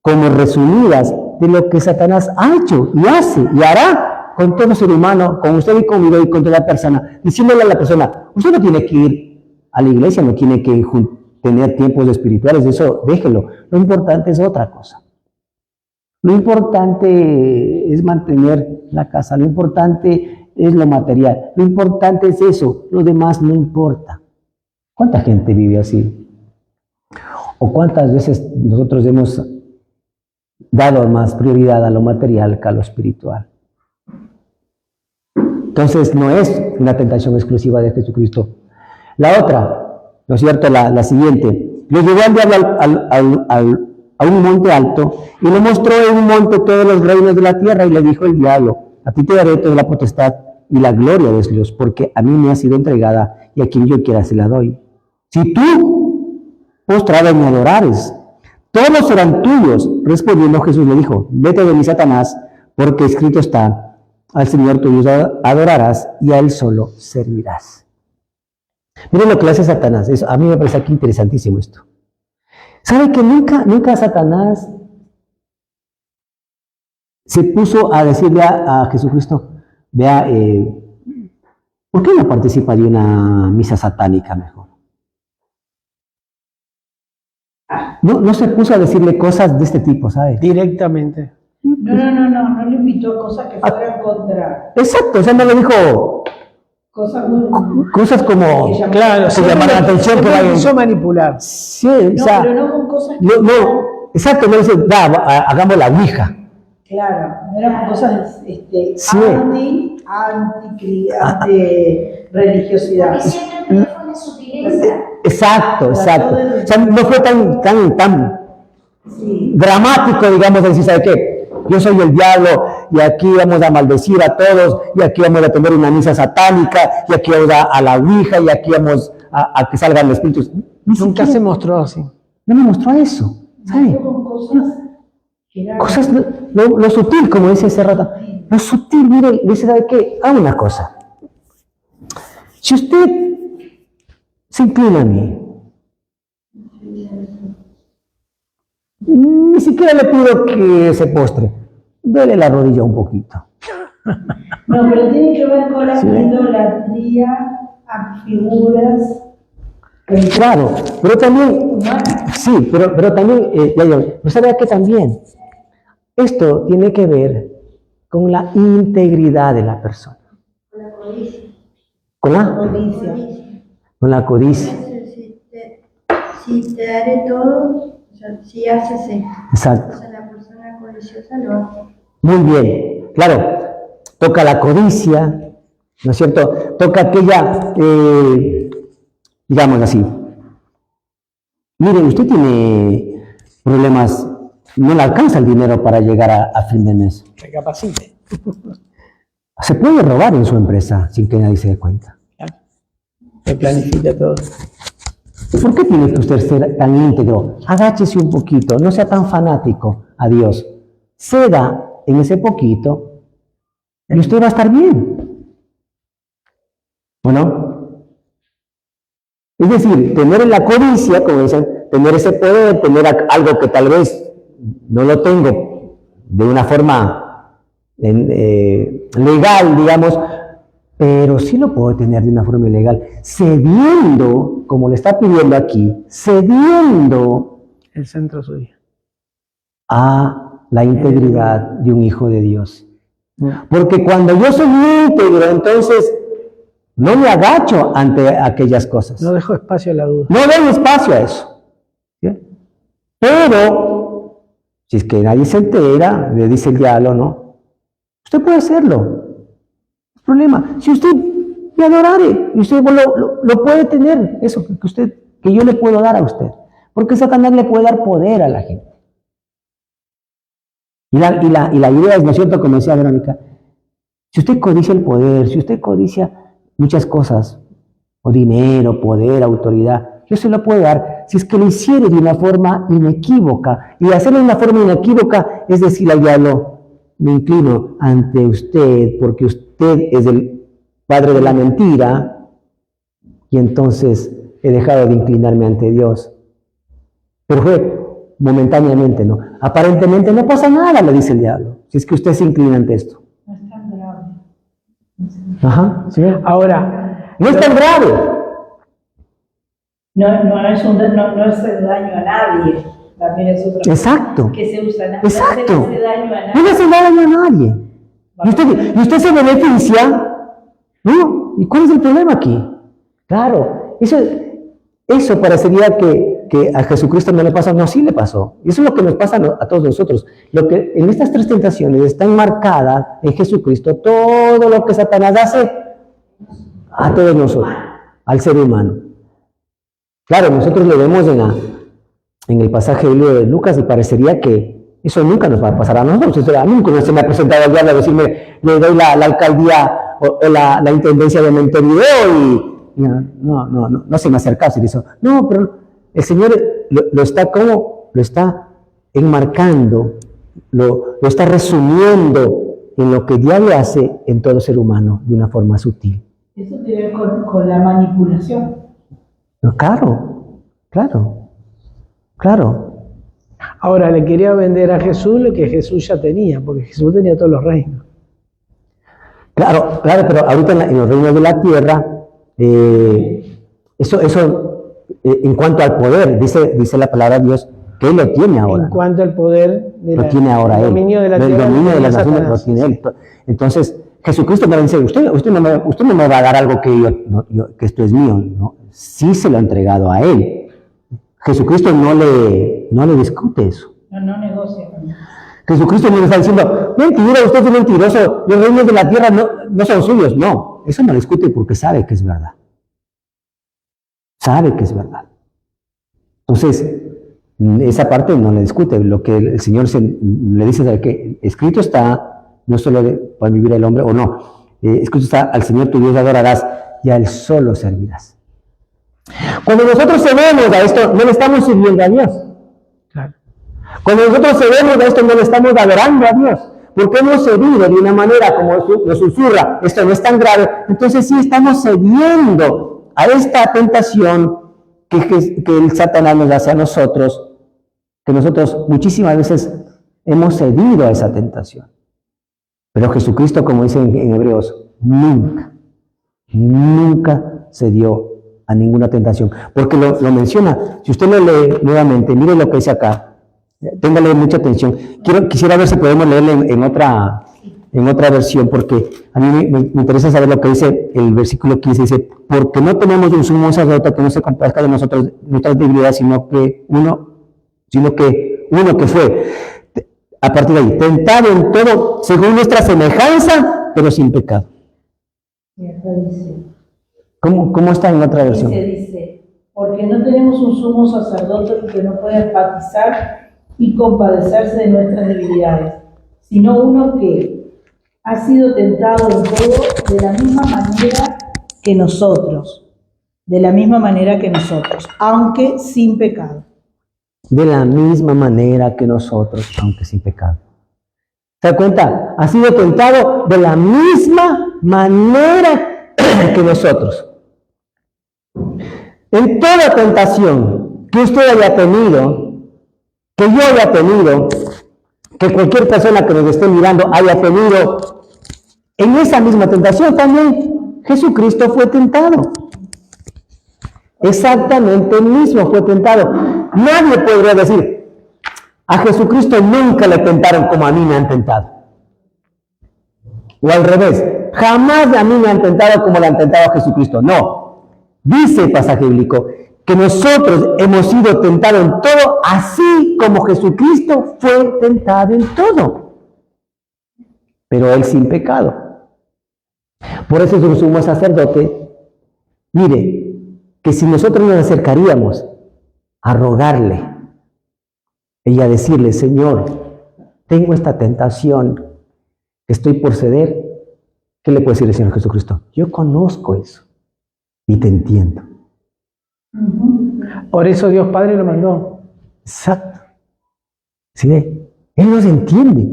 como resumidas de lo que Satanás ha hecho y hace y hará con todo ser humano, con usted y conmigo y con toda persona, diciéndole a la persona, usted no tiene que ir a la iglesia, no tiene que tener tiempos espirituales, eso déjelo, lo importante es otra cosa. Lo importante es mantener la casa, lo importante es lo material, lo importante es eso, lo demás no importa. ¿Cuánta gente vive así? ¿O cuántas veces nosotros hemos dado más prioridad a lo material que a lo espiritual? Entonces no es una tentación exclusiva de Jesucristo. La otra, ¿no es cierto? La siguiente, le llevó al diablo a un monte alto y le mostró en un monte todos los reinos de la tierra y le dijo el diablo, a ti te daré toda la potestad y la gloria de Dios, porque a mí me ha sido entregada y a quien yo quiera se la doy. Si tú postrado me adorares, todos serán tuyos. Respondiendo Jesús le dijo, vete de mí, Satanás, porque escrito está, al Señor tu Dios adorarás y a Él solo servirás. Miren lo que le hace Satanás. Eso, a mí me parece aquí interesantísimo esto. ¿Sabe que nunca Satanás se puso a decirle a Jesucristo, vea, ¿por qué no participa de una misa satánica mejor? No se puso a decirle cosas de este tipo, ¿sabes? Directamente. No le invitó a cosas que fueran contra. Exacto, o sea, no le dijo Cosas como, Claro, que llaman la atención, que vayan. Quiso manipular. Sí, o sea, pero no con cosas que exacto, no dice, hagamos la ouija. Claro, no eran con cosas Sí. anti-religiosidad. Siempre el teléfono es sutileza. Exacto. O sea, no fue tan Sí. dramático, digamos, de decir, ¿sabe qué? Yo soy el diablo y aquí vamos a maldecir a todos y aquí vamos a tener una misa satánica y aquí vamos a la ouija y aquí vamos a que salgan los espíritus. Nunca se mostró así. No me mostró eso, ¿sabe? Con cosas que eran Cosas, lo sutil, como dice ese rato. Lo sutil, mire, dice, ¿sabe qué? Haga una cosa. Si usted se inclina a mí, ni siquiera le pido que se postre. Dele la rodilla un poquito. No, pero tiene que ver con la idolatría a figuras Claro, pero también, humanas. sí, pero también, pero ¿sabe qué también? Esto tiene que ver con la integridad de la persona. La codicia. ¿Con la? Codicia. Con la codicia. si te daré todo, o sea, si haces esto. Exacto. O sea, la persona codiciosa lo hace. Muy bien, claro, toca la codicia, ¿no es cierto? Toca aquella, digamos así. Miren, usted tiene problemas, no le alcanza el dinero para llegar a fin de mes. Recapacite. Se puede robar en su empresa sin que nadie se dé cuenta. Se planifica todo. ¿Por qué tiene que usted ser tan íntegro? Agáchese un poquito, no sea tan fanático a Dios. Ceda en ese poquito y usted va a estar bien. ¿O no? Es decir, tener la codicia, como dicen, tener ese poder, tener algo que tal vez no lo tengo de una forma legal, digamos, pero sí lo puedo tener de una forma ilegal, cediendo, como le está pidiendo aquí, cediendo El centro suyo. a la integridad de un hijo de Dios. Porque cuando yo soy íntegro, entonces no me agacho ante aquellas cosas. No dejo espacio a la duda. No doy espacio a eso. ¿Sí? Pero, si es que nadie se entera, le dice el diablo, ¿no? Usted puede hacerlo. No hay problema. Si usted me adorare, y usted lo puede tener, eso que yo le puedo dar a usted. Porque Satanás le puede dar poder a la gente. Y la idea es, ¿no es cierto?, como decía Verónica, si usted codicia el poder, si usted codicia muchas cosas, o dinero, poder, autoridad, yo se lo puedo dar si es que lo hiciere de una forma inequívoca. Y hacerlo de una forma inequívoca es decir al diablo, me inclino ante usted porque usted es el padre de la mentira y entonces he dejado de inclinarme ante Dios. Pero fue momentáneamente, ¿no? Aparentemente no pasa nada, le dice el diablo, si es que usted se inclina ante esto. No es tan grave. Ajá, ¿sí? Ahora, No es tan grave. No es daño a nadie. También es otra cosa. Exacto. Que se usa. Exacto. No se hace daño a nadie. No le hace daño a nadie. Y usted se beneficia, ¿no? ¿Y cuál es el problema aquí? Claro, eso parecería que a Jesucristo no le pasa, no, sí le pasó. Y eso es lo que nos pasa a todos nosotros. Lo que en estas tres tentaciones está enmarcada en Jesucristo todo lo que Satanás hace a todos nosotros, al ser humano. Claro, nosotros lo vemos en el pasaje del libro de Lucas y parecería que eso nunca nos va a pasar a nosotros. A mí nunca se me ha presentado el diablo a decirme, le doy la alcaldía o la intendencia de Montevideo y no se me acerca a eso. No, pero el Señor lo está enmarcando, lo está resumiendo en lo que el diablo hace en todo ser humano de una forma sutil. Eso tiene que ver con la manipulación. No, claro. ahora le quería vender a Jesús lo que Jesús ya tenía, porque Jesús tenía todos los reinos. Claro, pero ahorita en los reinos de la tierra, eso en cuanto al poder, dice la palabra de Dios, que Él lo tiene ahora. En cuanto al poder Lo tiene ahora Él. el dominio de la El tierra, dominio de las Satanás. naciones lo tiene Él. Entonces, Jesucristo me dice, usted no me va a dar algo que esto es mío, ¿no? Sí se lo ha entregado a Él. Jesucristo no le discute eso. No negocia. Jesucristo no le está diciendo, mentira, usted es mentiroso, los reinos de la tierra no son suyos. No, eso no le discute porque sabe que es verdad. Sabe que es verdad. Entonces, esa parte no le discute. Lo que el Señor le dice es que escrito está, no solo para vivir el hombre, o no, escrito está, al Señor tu Dios adorarás y a Él solo servirás. Cuando nosotros cedemos a esto, no le estamos sirviendo a Dios. Claro. Cuando nosotros cedemos a esto, no le estamos adorando a Dios. Porque hemos cedido de una manera como nos susurra, esto no es tan grave. Entonces sí estamos cediendo a esta tentación que el Satanás nos hace a nosotros, que nosotros muchísimas veces hemos cedido a esa tentación. Pero Jesucristo, como dice en Hebreos, nunca cedió a ninguna tentación. Porque lo menciona. Si usted lo lee nuevamente, mire lo que dice acá. Téngale mucha atención. Quisiera ver si podemos leerle en otra en otra versión, porque a mí me interesa saber lo que dice el versículo 15, dice, porque no tenemos un sumo sacerdote que no se compadezca de nosotros, nuestras debilidades, sino que uno que fue, a partir de ahí, tentado en todo según nuestra semejanza, pero sin pecado. Y acá dice, ¿Cómo está en otra versión? dice, porque no tenemos un sumo sacerdote que no pueda empatizar y compadecerse de nuestras debilidades, sino uno que ha sido tentado en todo de la misma manera que nosotros, aunque sin pecado. De la misma manera que nosotros, aunque sin pecado. ¿Se da cuenta? Ha sido tentado de la misma manera que nosotros. En toda tentación que usted haya tenido, que yo haya tenido, que cualquier persona que nos esté mirando haya tenido, en esa misma tentación también Jesucristo fue tentado. Exactamente el mismo fue tentado. Nadie podría decir, a Jesucristo nunca le tentaron como a mí me han tentado. O al revés, jamás a mí me han tentado como le han tentado a Jesucristo. No. Dice el pasaje bíblico que nosotros hemos sido tentados en todo, así como Jesucristo fue tentado en todo. Pero Él sin pecado. Por eso es un sumo sacerdote. Mire, que si nosotros nos acercaríamos a rogarle y a decirle, Señor, tengo esta tentación, estoy por ceder, ¿qué le puede decir el Señor Jesucristo? Yo conozco eso y te entiendo. Por eso Dios Padre lo mandó. Exacto. ¿Sí ve? Él nos entiende.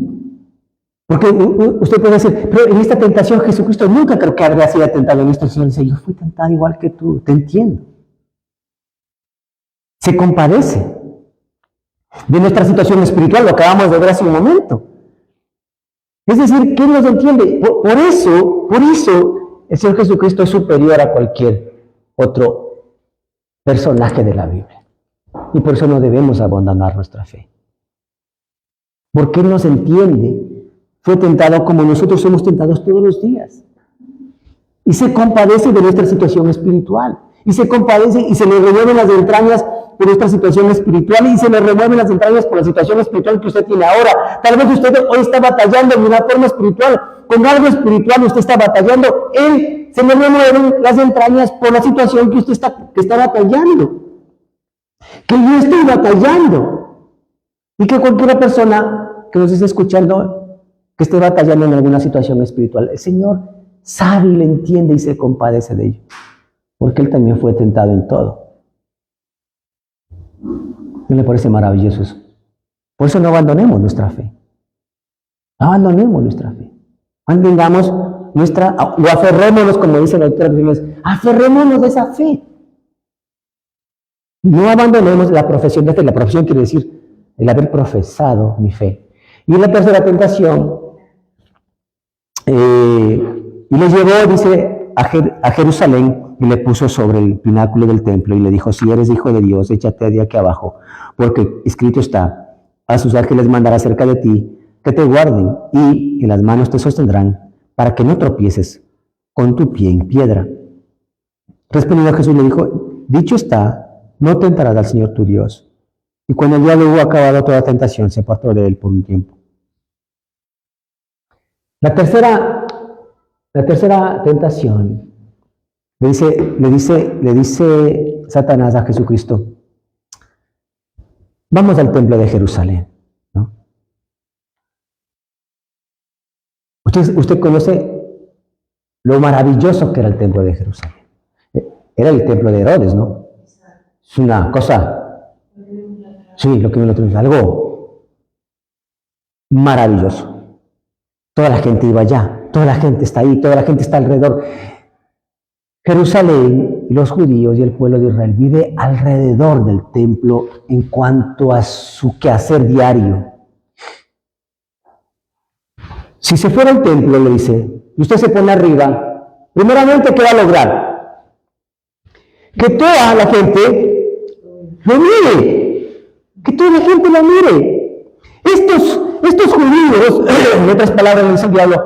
Porque usted puede decir, pero en esta tentación Jesucristo nunca creo que habría sido tentado en esto. El Señor dice, yo fui tentado igual que tú, te entiendo. Se compadece de nuestra situación espiritual, lo acabamos de ver hace un momento. Es decir, que Él nos entiende. Por eso, el Señor Jesucristo es superior a cualquier otro personaje de la Biblia. Y por eso no debemos abandonar nuestra fe. Porque Él nos entiende. Fue tentado como nosotros somos tentados todos los días. Y se compadece de nuestra situación espiritual. Y se compadece y se le remueven las entrañas por nuestra situación espiritual. Y se le remueven las entrañas por la situación espiritual que usted tiene ahora. Tal vez usted hoy está batallando de una forma espiritual. Con algo espiritual usted está batallando. Él se le remueven las entrañas por la situación que usted está batallando. Que yo estoy batallando. Y que cualquier persona que nos esté escuchando, que esté batallando en alguna situación espiritual, el Señor sabe y le entiende y se compadece de ello, porque Él también fue tentado en todo. ¿No le parece maravilloso eso? Por eso no abandonemos nuestra fe. No abandonemos nuestra fe. Mantengamos o aferrémonos, como dice la doctora, aferrémonos de esa fe. No abandonemos la profesión de fe. La profesión quiere decir el haber profesado mi fe. Y la tercera tentación, y le llevó, dice, a Jerusalén y le puso sobre el pináculo del templo y le dijo, si eres hijo de Dios, échate de aquí abajo, porque escrito está, a sus ángeles mandará cerca de ti, que te guarden y en las manos te sostendrán, para que no tropieces con tu pie en piedra. Respondiendo Jesús le dijo, dicho está, no tentarás al Señor tu Dios. Y cuando ya le hubo acabado toda tentación, se apartó de él por un tiempo. La tercera tentación, le dice Satanás a Jesucristo, vamos al templo de Jerusalén, ¿no? Usted conoce lo maravilloso que era el templo de Jerusalén. Era el templo de Herodes, ¿no? Es una cosa, sí, lo que uno tiene, algo maravilloso. Toda la gente iba allá, toda la gente está ahí, toda la gente está alrededor. Jerusalén, los judíos y el pueblo de Israel vive alrededor del templo en cuanto a su quehacer diario. Si se fuera al templo, le dice, y usted se pone arriba, primeramente, ¿qué va a lograr? Que toda la gente lo mire, que toda la gente lo mire. estos judíos, en otras palabras, le dice el diablo,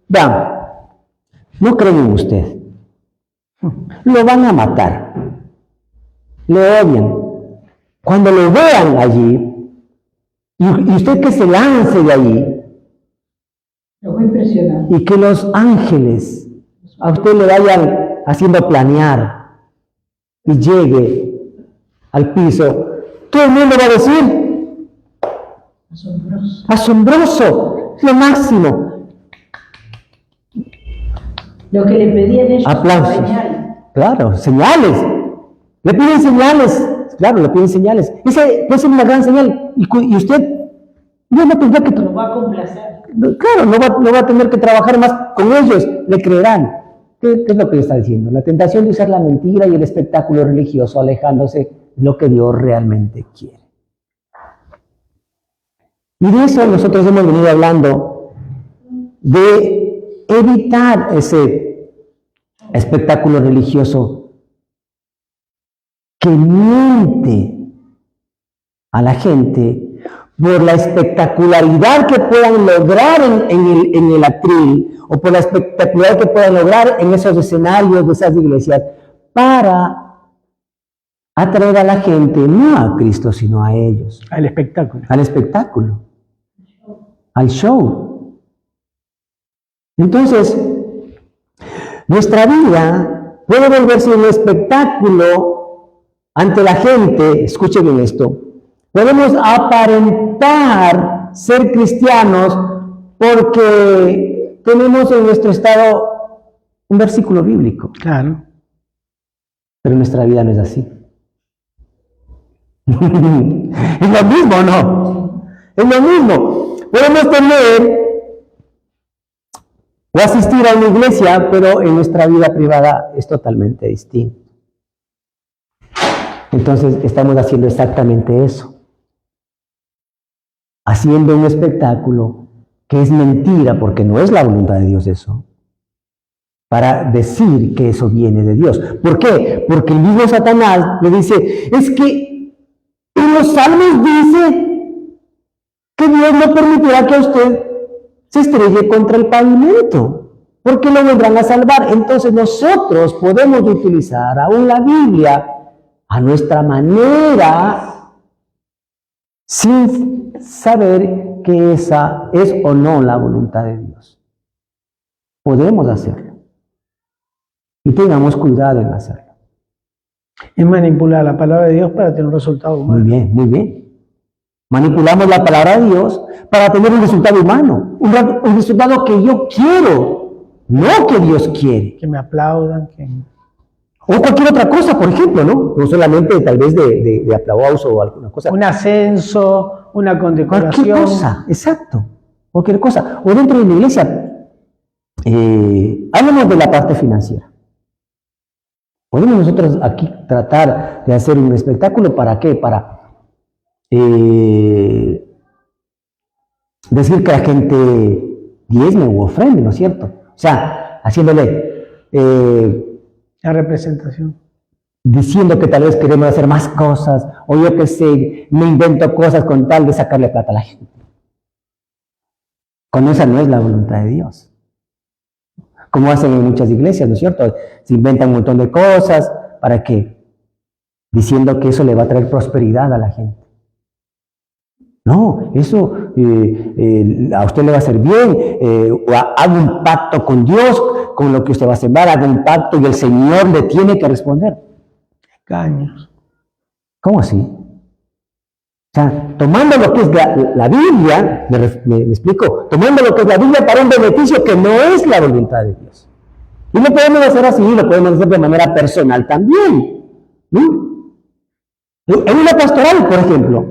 vean, no creen en usted, lo van a matar, le odian. Cuando lo vean allí, y usted que se lance de allí, Lo voy impresionante. y que los ángeles a usted le vayan haciendo planear y llegue al piso, todo el mundo va a decir, Asombroso. asombroso, lo máximo. Lo que le pedían ellos. Aplausos. Señal. Claro, señales. Le piden señales. Claro, le piden señales. Esa puede ser una gran señal. Y usted no tendrá que... Lo va a complacer. Claro, no va a tener que trabajar más con ellos. Le creerán. ¿Qué es lo que le está diciendo? La tentación de usar la mentira y el espectáculo religioso alejándose de lo que Dios realmente quiere. Y de eso nosotros hemos venido hablando, de evitar ese espectáculo religioso que miente a la gente por la espectacularidad que puedan lograr en el atril o por la espectacularidad que puedan lograr en esos escenarios de esas iglesias para atraer a la gente no a Cristo sino a ellos, Al espectáculo. al espectáculo, al show. Entonces, nuestra vida puede volverse un espectáculo ante la gente. Escuchen bien esto. Podemos aparentar ser cristianos porque tenemos en nuestro estado un versículo bíblico, Claro. pero nuestra vida no es así. Es lo mismo, ¿no? Es lo mismo. Podemos tener o asistir a una iglesia, pero en nuestra vida privada es totalmente distinto. Entonces estamos haciendo exactamente eso. Haciendo un espectáculo que es mentira, porque no es la voluntad de Dios eso, para decir que eso viene de Dios. ¿Por qué? Porque el mismo Satanás le dice, es que en los salmos dice que Dios no permitirá que usted se estrelle contra el pavimento, porque lo vendrán a salvar. Entonces nosotros podemos utilizar aún la Biblia a nuestra manera, sin saber que esa es o no la voluntad de Dios. Podemos hacerlo. Y tengamos cuidado en hacerlo. Es manipular la palabra de Dios para tener un resultado Muy humano. bien, muy bien. Manipulamos la palabra de Dios para tener un resultado humano, un resultado que yo quiero, no que Dios quiere. Que me aplaudan, que... O cualquier otra cosa, por ejemplo, ¿no? No solamente tal vez de aplauso o alguna cosa. Un ascenso, una Cualquier condecoración. cosa, exacto. Cualquier cosa. O dentro de la iglesia, hablamos de la parte financiera. Podemos nosotros aquí tratar de hacer un espectáculo, ¿para qué? Para decir que la gente diezme u ofrende, ¿no es cierto? O sea, haciéndole, La representación. diciendo que tal vez queremos hacer más cosas, o yo que sé, me invento cosas con tal de sacarle plata a la gente. Con esa no es la voluntad de Dios. Como hacen en muchas iglesias, ¿no es cierto? Se inventan un montón de cosas, ¿para qué? Diciendo que eso le va a traer prosperidad a la gente. No, eso a usted le va a hacer bien, haga un pacto con Dios, con lo que usted va a sembrar, haga un pacto y el Señor le tiene que responder. Caños. ¿Cómo así? O sea, tomando lo que es la Biblia, me explico, tomando lo que es la Biblia para un beneficio que no es la voluntad de Dios. Y lo podemos hacer así, lo podemos hacer de manera personal también. ¿No? En una pastoral, por ejemplo,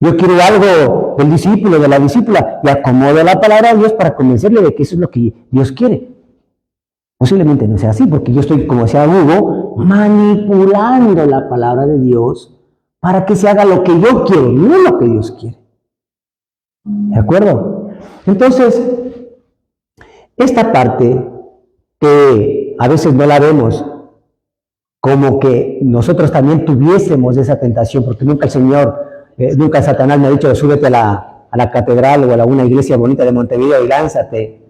yo quiero algo del discípulo, de la discípula, y acomodo la palabra de Dios para convencerle de que eso es lo que Dios quiere. Posiblemente no sea así, porque yo estoy, como decía Hugo, manipulando la palabra de Dios para que se haga lo que yo quiero, no lo que Dios quiere. ¿De acuerdo? Entonces, esta parte que a veces no la vemos como que nosotros también tuviésemos esa tentación, porque nunca el Señor Nunca Satanás me ha dicho, súbete a la catedral o a una iglesia bonita de Montevideo y lánzate,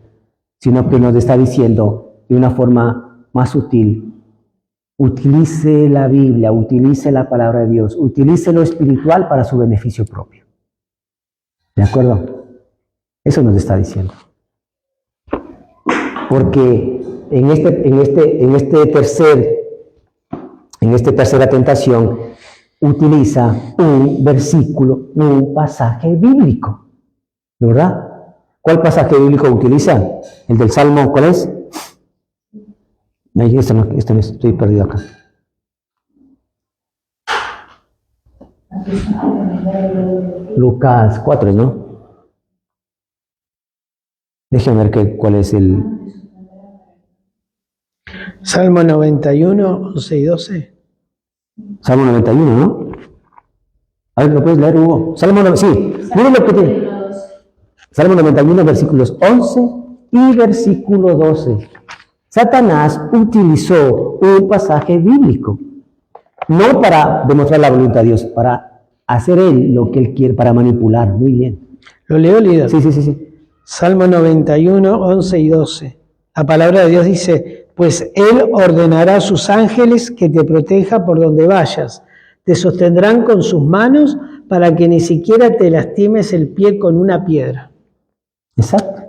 sino que nos está diciendo de una forma más sutil, utilice la Biblia, utilice la palabra de Dios, utilice lo espiritual para su beneficio propio. ¿De acuerdo? Eso nos está diciendo. Porque en esta tercera tentación utiliza un versículo, un pasaje bíblico, ¿verdad? ¿Cuál pasaje bíblico utiliza? ¿El del Salmo? ¿Cuál es? Este no, estoy perdido acá. Lucas 4, ¿no? Déjenme ver cuál es el... Salmo 91, 11 y 12. Salmo 91, ¿no? A ver, ¿lo puedes leer, Hugo? Sí, miren lo que tiene. Salmo 91, versículos 11 y versículo 12. Satanás utilizó un pasaje bíblico, no para demostrar la voluntad de Dios, para hacer él lo que él quiere, para manipular. Muy bien. ¿Lo leo, líder? Sí. Salmo 91, 11 y 12. La palabra de Dios dice, pues Él ordenará a sus ángeles que te proteja por donde vayas. Te sostendrán con sus manos para que ni siquiera te lastimes el pie con una piedra. Exacto.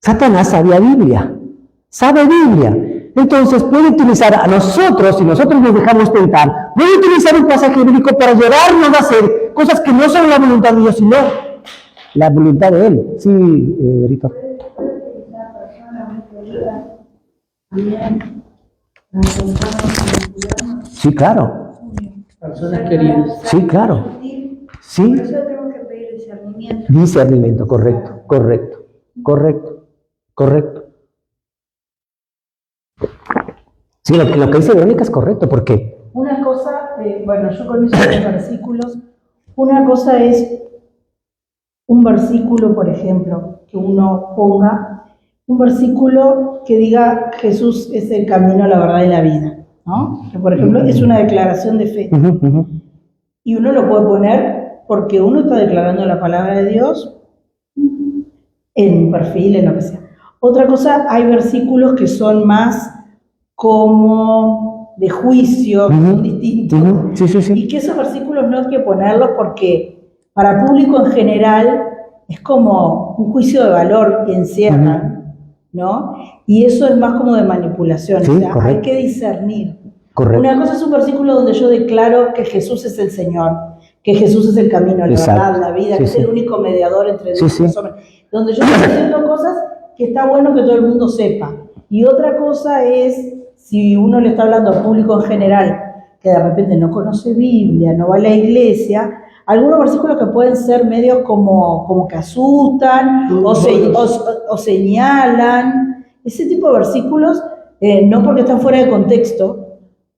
Satanás sabía Biblia, sabe Biblia. Entonces puede utilizar a nosotros, si nosotros nos dejamos tentar, puede utilizar un pasaje bíblico para llevarnos a hacer cosas que no son la voluntad de Dios, sino la voluntad de Él. Sí, Berito. Sí, claro. Personas queridas. Sí, claro. Sí. Por eso tenemos que pedir discernimiento. Discernimiento, correcto. Sí, lo que dice Verónica es correcto, porque Una cosa, bueno, yo con esos versículos, una cosa es un versículo, por ejemplo, que uno ponga, un versículo que diga Jesús es el camino, la verdad y la vida, ¿no? Que, por ejemplo, es una declaración de fe. Y uno lo puede poner porque uno está declarando la palabra de Dios en un perfil, en lo que sea. Otra cosa, hay versículos que son más como de juicio, que son distintos. Sí. Y que esos versículos no hay que ponerlos porque para público en general es como un juicio de valor que encierran, ¿no? Y eso es más como de manipulación, Sí, o sea, hay correcto. que discernir. Correcto. Una cosa es un versículo donde yo declaro que Jesús es el Señor, que Jesús es el camino, la Exacto. verdad, la vida, que es el único mediador entre Dios y los hombres. Donde yo estoy haciendo cosas que está bueno que todo el mundo sepa. Y otra cosa es, si uno le está hablando al público en general, que de repente no conoce Biblia, no va a la iglesia, algunos versículos que pueden ser medios como que asustan o señalan, ese tipo de versículos, no porque están fuera de contexto,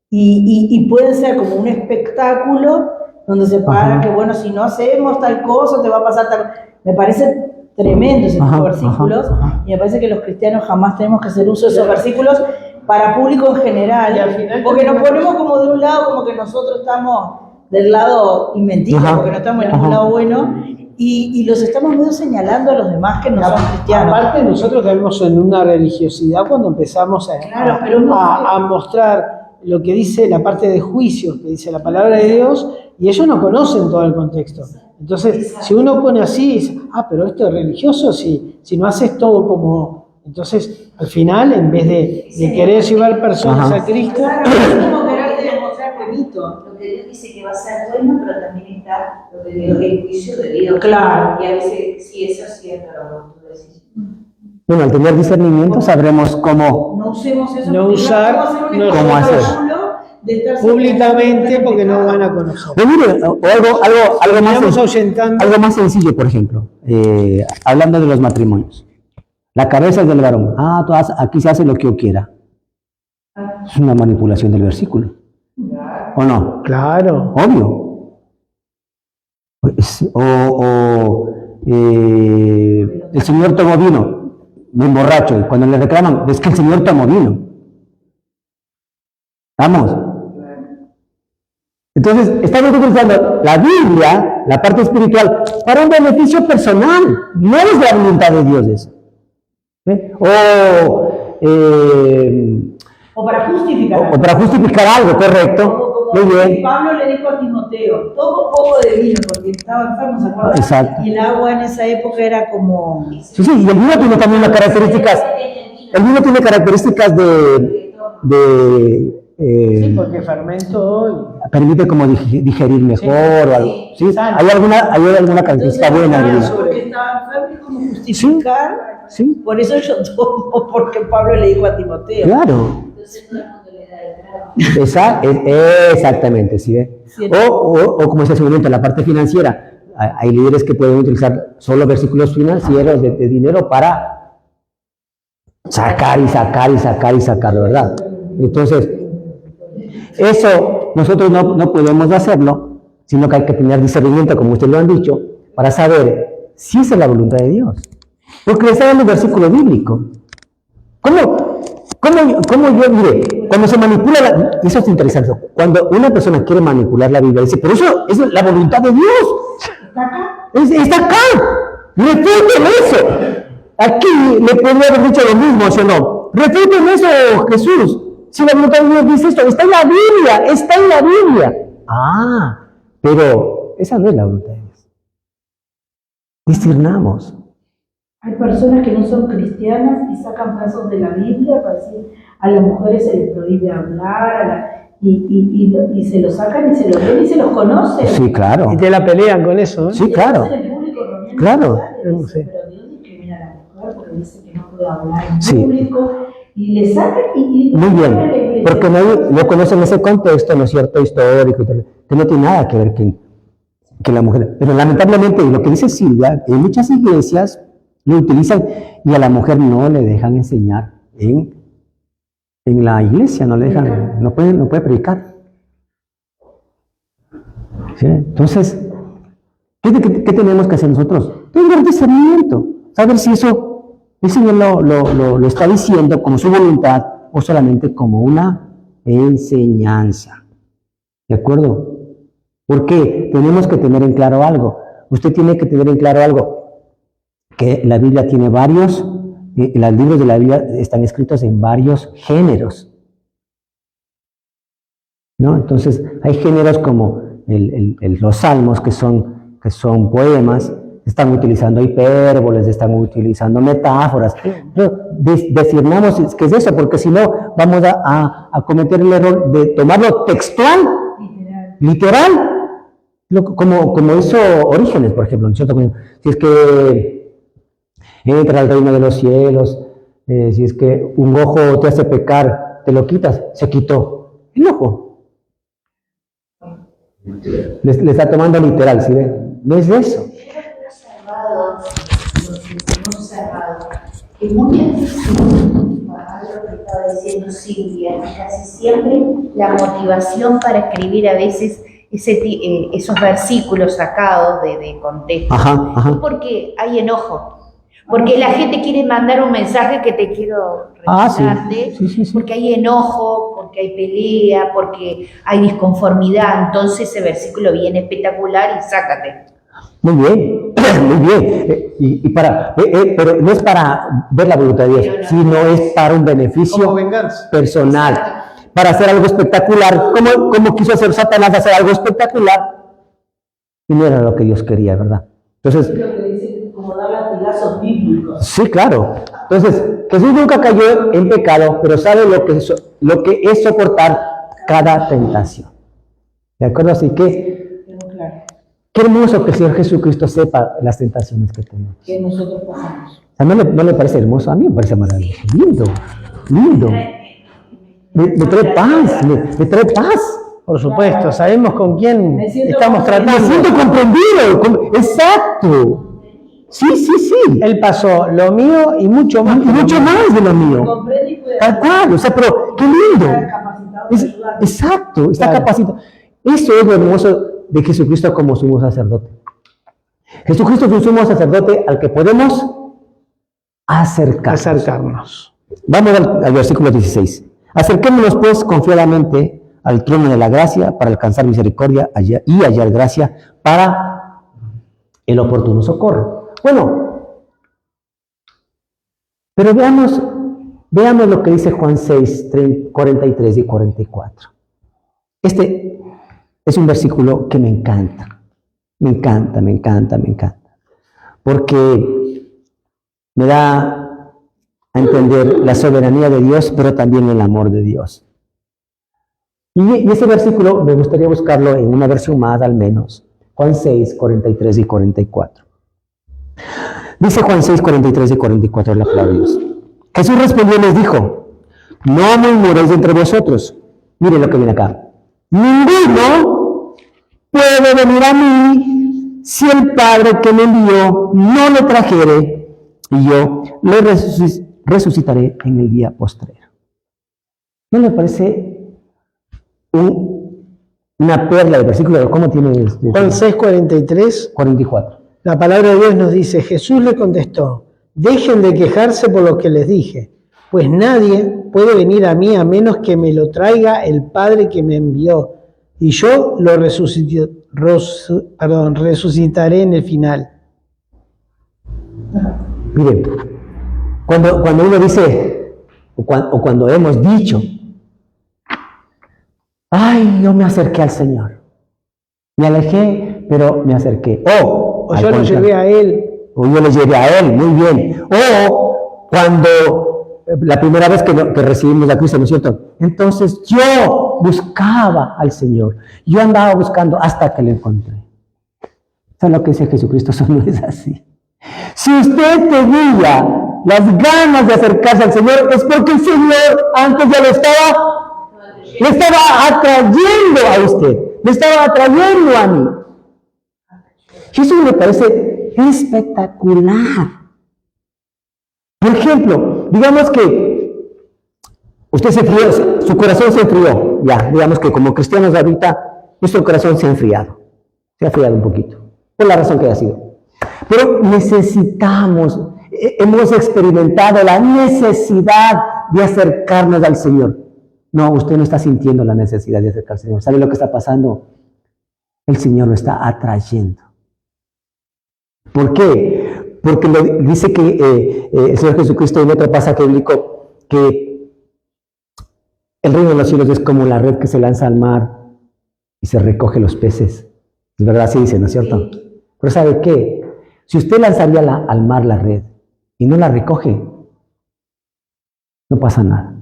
y pueden ser como un espectáculo donde se para que, bueno, si no hacemos tal cosa, te va a pasar tal. Me parece tremendo ese tipo de versículos, y me parece que los cristianos jamás tenemos que hacer uso de esos versículos para público en general, porque nos ponemos como de un lado, como que nosotros estamos del lado, y mentira, porque no estamos en ningún lado bueno, y los estamos medio señalando a los demás que no son cristianos. Aparte, nosotros caemos en una religiosidad cuando empezamos a mostrar lo que dice la parte de juicio, que dice la palabra de Dios, y ellos no conocen todo el contexto. Entonces, si uno pone así, dice, pero esto es religioso, si no haces todo como... Entonces, al final, en vez de querer llevar personas a Cristo... Lo que Dios dice que va a ser bueno, pero también está lo que Dios, el juicio de Dios. Claro. Y a veces sí eso es cierto, lo que tú decís. Bueno, al tener discernimiento sabremos cómo... No usemos eso. No usar, ¿Cómo hacer? Públicamente, porque no van a conocer. Pues mire, algo más sencillo, por ejemplo, hablando de los matrimonios. La cabeza es del varón. Aquí se hace lo que yo quiera. Es una manipulación del versículo. ¿O no? Claro. Obvio. El señor tomó vino, bien borracho, y cuando le reclaman, es que el señor tomó vino. Vamos. Entonces, estamos utilizando la Biblia, la parte espiritual, para un beneficio personal. No es la voluntad de Dios eso. O para justificar. O para justificar algo, correcto. Muy bien. Pablo le dijo a Timoteo, toma un poco de vino, porque estaba enfermo, ¿se acuerdan? Exacto. Y el agua en esa época era como... Sí, sí, y el vino tiene también unas características. El vino tiene características Sí, porque fermento permite como digerir mejor o algo. ¿Sí? ¿Hay alguna característica buena del vino? Porque estaba enfermo y como justificar. Sí, Por eso yo tomo, porque Pablo le dijo a Timoteo. claro. Entonces todo el mundo le da el trago. Exactamente, ¿sí ve? Sí. O como se segmenta la parte financiera, hay líderes que pueden utilizar solo versículos financieros de dinero para sacar y sacar y sacar y sacar, ¿verdad? Entonces, eso nosotros no podemos hacerlo, sino que hay que tener discernimiento, como ustedes lo han dicho, para saber si esa es la voluntad de Dios. Porque está en el versículo bíblico. ¿Cómo yo, mire, cuando se manipula, eso es interesante, cuando una persona quiere manipular la Biblia, dice, pero eso es la voluntad de Dios. ¿Está acá? Está acá. Refuten eso. Aquí le podría haber dicho lo mismo, ¿sí o no? Refuten eso, Jesús. Si la voluntad de Dios dice esto, está en la Biblia, está en la Biblia. Ah, pero esa no es la voluntad de Dios. Discernamos. Hay personas que no son cristianas y sacan pasos de la Biblia para decir a las mujeres se les prohíbe hablar y se los sacan y se los ven y se los conocen. Sí, claro. y te la pelean con eso. Sí, claro. En el público reunión Claro. empresarial, Sí. pero Dios discrimina a la mujer porque dice que no puede hablar en Sí. público y le sacan y Muy a la bien, iglesia. porque no conocen ese contexto, ¿no es cierto?, histórico, y tal, que no tiene nada que ver que la mujer. Pero lamentablemente, lo que dice Silvia, en muchas iglesias lo utilizan y a la mujer no le dejan enseñar en la iglesia, no le dejan, no puede predicar. ¿Sí? Entonces, ¿qué tenemos que hacer nosotros? Tener discernimiento, saber si eso el Señor lo está diciendo como su voluntad o solamente como una enseñanza. ¿De acuerdo? Porque tenemos que tener en claro algo. Usted tiene que tener en claro algo, que la Biblia tiene varios, los libros de la Biblia están escritos en varios géneros. ¿No? Entonces, hay géneros como los salmos, que son poemas, están utilizando hipérboles, están utilizando metáforas. Discernamos qué es eso, porque si no, vamos a cometer el error de tomarlo textual, literal, como hizo Orígenes, por ejemplo. ¿No es cierto? Si es que entra al reino de los cielos, si es que un ojo te hace pecar, te lo quitas, se quitó el ojo. Le está tomando literal, ¿sí ven? No es eso. Hemos observado que muchas veces, algo que estaba diciendo Silvia, casi siempre la motivación para escribir a veces esos versículos sacados de contexto es porque hay enojo. Porque la gente quiere mandar un mensaje que te quiero recordarte, sí. porque hay enojo, porque hay pelea, porque hay disconformidad, entonces ese versículo viene espectacular y sácate. Muy bien, muy bien. Pero no es para ver la voluntad de Dios, sino es para un beneficio Como venganza. personal, para hacer algo espectacular, como quiso hacer Satanás, hacer algo espectacular, y no era lo que Dios quería, ¿verdad? Entonces, Como dar latigazos bíblicos. sí, claro. Entonces, Jesús nunca cayó en pecado, pero sabe lo que es soportar cada tentación. ¿De acuerdo? Así que, qué hermoso que el Señor Jesucristo sepa las tentaciones que tenemos. Que nosotros pasamos. O sea, ¿no le parece hermoso? A mí me parece maravilloso. Lindo. Me trae paz, me trae paz. Por supuesto, sabemos con quién Me siento estamos Me tratando. siento comprendido. Exacto. Sí. Él pasó lo mío y mucho más. Y mucho más de lo mío. Comprende y puede Tal cual, o sea, pero qué lindo. estar capacitado para ayudar. Exacto, está Claro. capacitado. Eso es lo hermoso de Jesucristo como sumo sacerdote. Jesucristo es un sumo sacerdote al que podemos acercarnos. Acercarnos. Vamos al versículo 16. Acerquémonos pues confiadamente al trono de la gracia para alcanzar misericordia y hallar gracia para el oportuno socorro. Bueno, pero veamos lo que dice Juan 6, 43 y 44. Este es un versículo que me encanta, porque me da a entender la soberanía de Dios, pero también el amor de Dios. Y ese versículo me gustaría buscarlo en una versión más al menos, Juan 6, 43 y 44. Dice Juan 6, 43 y 44 la palabra de Dios. Jesús respondió y les dijo, no murmuréis entre vosotros. Miren lo que viene acá. Ninguno puede venir a mí si el Padre que me envió no le trajere, y yo le resucitaré en el día postrero. ¿No le parece una perla de versículo? ¿Cómo tiene Juan 6, 43. 44. La palabra de Dios nos dice, Jesús le contestó, dejen de quejarse por lo que les dije, pues nadie puede venir a mí a menos que me lo traiga el Padre que me envió, y yo lo resucitaré en el final. Miren, cuando uno dice, o cuando hemos dicho, ay, yo me acerqué al Señor, me alejé, pero me acerqué. O yo lo llevé a Él. O yo lo llevé a Él, muy bien. O cuando la primera vez que recibimos a Cristo, ¿no es cierto? Entonces yo buscaba al Señor. Yo andaba buscando hasta que lo encontré. ¿Saben lo que dice Jesucristo? Eso no es así. Si usted tenía las ganas de acercarse al Señor, es porque el Señor antes ya le estaba atrayendo a usted. Me estaba atrayendo a mí. Y eso me parece espectacular. Por ejemplo, digamos que usted se enfrió, su corazón se enfrió. Ya, digamos que como cristianos ahorita, nuestro corazón se ha enfriado un poquito, por la razón que haya sido. Pero hemos experimentado la necesidad de acercarnos al Señor. No, usted no está sintiendo la necesidad de acercarse al Señor. ¿Sabe lo que está pasando? El Señor lo está atrayendo. ¿Por qué? Porque dice que el Señor Jesucristo en otro pasaje bíblico que el reino de los cielos es como la red que se lanza al mar y se recoge los peces. Es verdad, así dice, ¿no es cierto? Pero ¿sabe qué? Si usted lanzaría al mar la red y no la recoge, no pasa nada.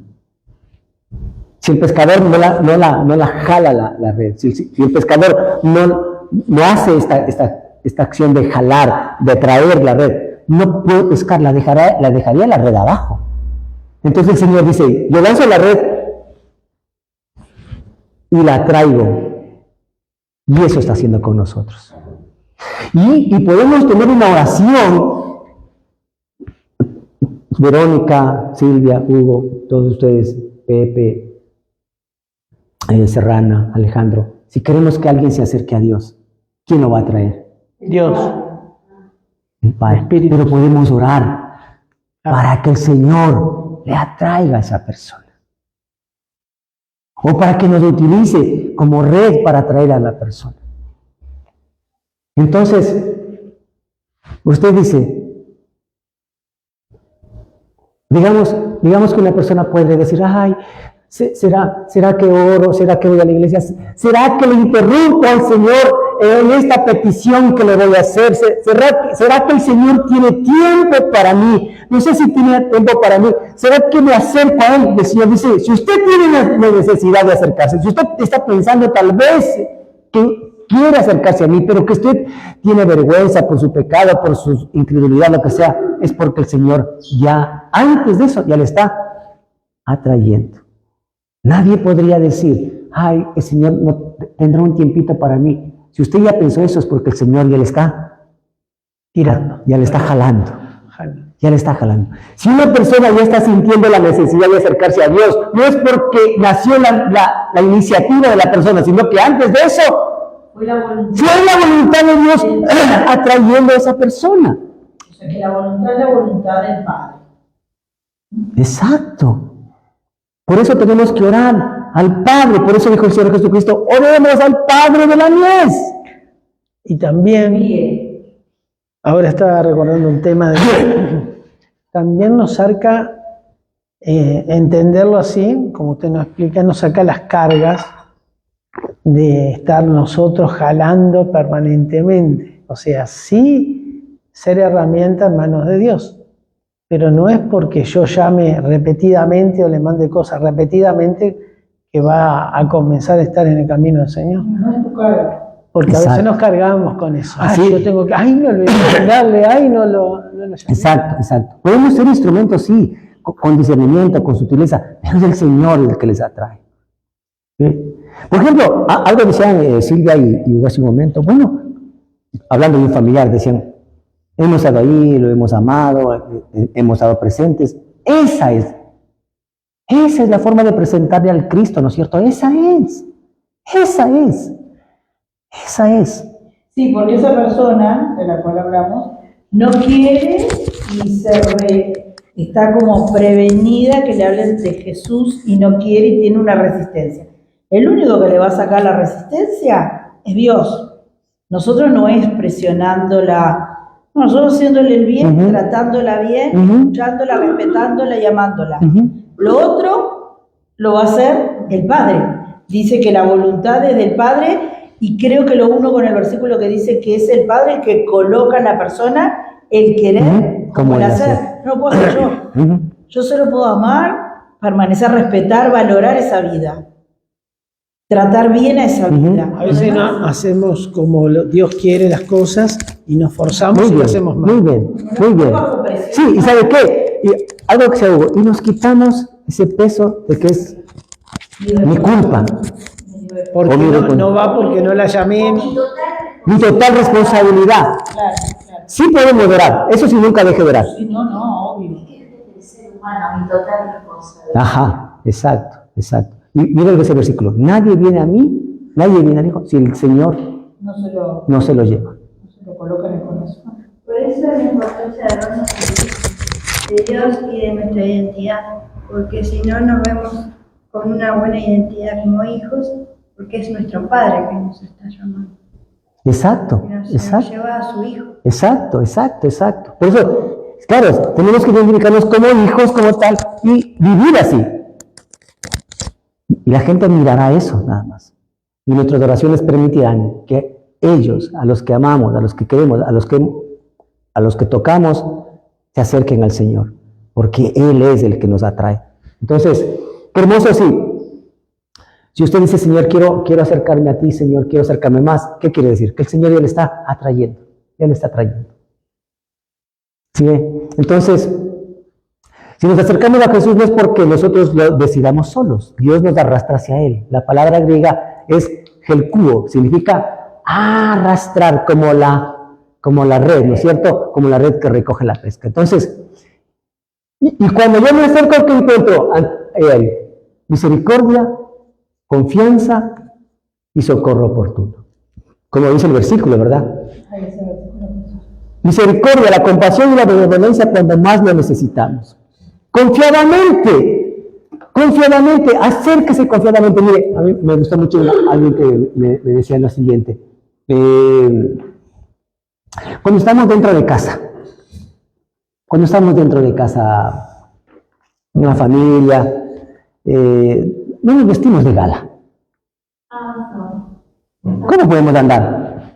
Si el pescador no la jala la red, si el pescador no hace esta acción de jalar, de traer la red, no puede pescar, la dejaría la red abajo. Entonces el Señor dice, yo lanzo la red y la traigo. Y eso está haciendo con nosotros. Y podemos tener una oración, Verónica, Silvia, Hugo, todos ustedes, Pepe, Serrana, Alejandro, si queremos que alguien se acerque a Dios, ¿quién lo va a traer? Dios. El Padre. Pero podemos orar para que el Señor le atraiga a esa persona. O para que nos utilice como red para atraer a la persona. Entonces, usted dice, digamos que una persona puede decir, ay, ¿será que oro? ¿Será que voy a la iglesia? ¿Será que le interrumpo al Señor en esta petición que le voy a hacer? ¿Será que el Señor tiene tiempo para mí? No sé si tiene tiempo para mí. ¿Será que me acerco a Él? El Señor dice, si usted tiene la necesidad de acercarse, si usted está pensando tal vez que quiere acercarse a mí, pero que usted tiene vergüenza por su pecado, por su incredulidad, lo que sea, es porque el Señor ya, antes de eso, ya le está atrayendo. Nadie podría decir, ay, el Señor no tendrá un tiempito para mí. Si usted ya pensó eso, es porque el Señor ya le está tirando, ya le está jalando. Ya le está jalando. Si una persona ya está sintiendo la necesidad de acercarse a Dios, no es porque nació la iniciativa de la persona, sino que antes de eso fue la voluntad de Dios atrayendo a esa persona. O sea, que la voluntad es la voluntad del Padre. Exacto. Por eso tenemos que orar al Padre. Por eso dijo el Señor Jesucristo, oremos al Padre de la mies. Y también, ahora estaba recordando un tema de... También nos saca, entenderlo así, como usted nos explica, nos saca las cargas de estar nosotros jalando permanentemente. O sea, sí ser herramienta en manos de Dios, pero no es porque yo llame repetidamente o le mande cosas repetidamente que va a comenzar a estar en el camino del Señor. No es tu carga. Porque a veces Exacto. nos cargamos con eso. Ay, Así. yo tengo que, ay, me olvidé de mandarle, ay, no lo llamé. Exacto, exacto. Podemos ser instrumentos, sí, con discernimiento, con sutileza, pero es el Señor el que les atrae. ¿Sí? Por ejemplo, algo decían Silvia y Hugo hace un momento, bueno, hablando de un familiar, decían, hemos estado ahí, lo hemos amado, hemos estado presentes. Esa es la forma de presentarle al Cristo, ¿no es cierto? Esa es. Sí, porque esa persona de la cual hablamos no quiere y está como prevenida que le hablen de Jesús y no quiere y tiene una resistencia. El único que le va a sacar la resistencia es Dios. Nosotros no es presionándola, no, nosotros haciéndole el bien, tratándola bien, escuchándola, respetándola y amándola. Lo otro lo va a hacer el Padre. Dice que la voluntad es del Padre y creo que lo uno con el versículo que dice que es el Padre el que coloca en la persona el querer como el hacer. No lo puedo hacer yo. Yo solo puedo amar, permanecer, respetar, valorar esa vida. Tratar bien a esa vida. A veces no hacemos como Dios quiere las cosas y nos forzamos y lo hacemos mal. Muy bien. Sí, ¿y sabe qué? Y algo que se hago, y nos quitamos ese peso de que es mi culpa, Porque no va porque no la llamé. mi total responsabilidad. Claro. Sí podemos orar, eso sí nunca deje de orar. Sí, no, obvio. El ser humano, mi total responsabilidad. Ajá, exacto. Y miren ese versículo, nadie viene a mí, nadie viene al Hijo, si el Señor no se lo lleva. No se lo coloca en el corazón. Por eso es la importancia de hablarnos de Dios y de nuestra identidad, porque si no nos vemos con una buena identidad como hijos, porque es nuestro Padre que nos está llamando, Exacto, que nos lleva a su Hijo. exacto. Por eso, claro, tenemos que identificarnos como hijos, como tal, y vivir así. Y la gente mirará eso nada más. Y nuestras oraciones permitirán que ellos, a los que amamos, a los que queremos, a los que tocamos, se acerquen al Señor, porque Él es el que nos atrae. Entonces, qué hermoso sí. Si usted dice, Señor, quiero acercarme a ti, Señor, quiero acercarme más, ¿qué quiere decir? Que el Señor ya le está atrayendo, ¿Sí? Entonces, si nos acercamos a Jesús no es porque nosotros lo decidamos solos, Dios nos arrastra hacia Él. La palabra griega es helkuo, significa arrastrar como la red, ¿no es cierto? Como la red que recoge la pesca. Entonces, y cuando yo me acerco, ¿qué encuentro? Misericordia, confianza y socorro oportuno. Como dice el versículo, ¿verdad? Misericordia, la compasión y la benevolencia cuando más lo necesitamos. Confiadamente, acérquese confiadamente. Mire, a mí me gustó mucho alguien que me decía lo siguiente. Cuando estamos dentro de casa, una familia, no nos vestimos de gala. ¿Cómo podemos andar?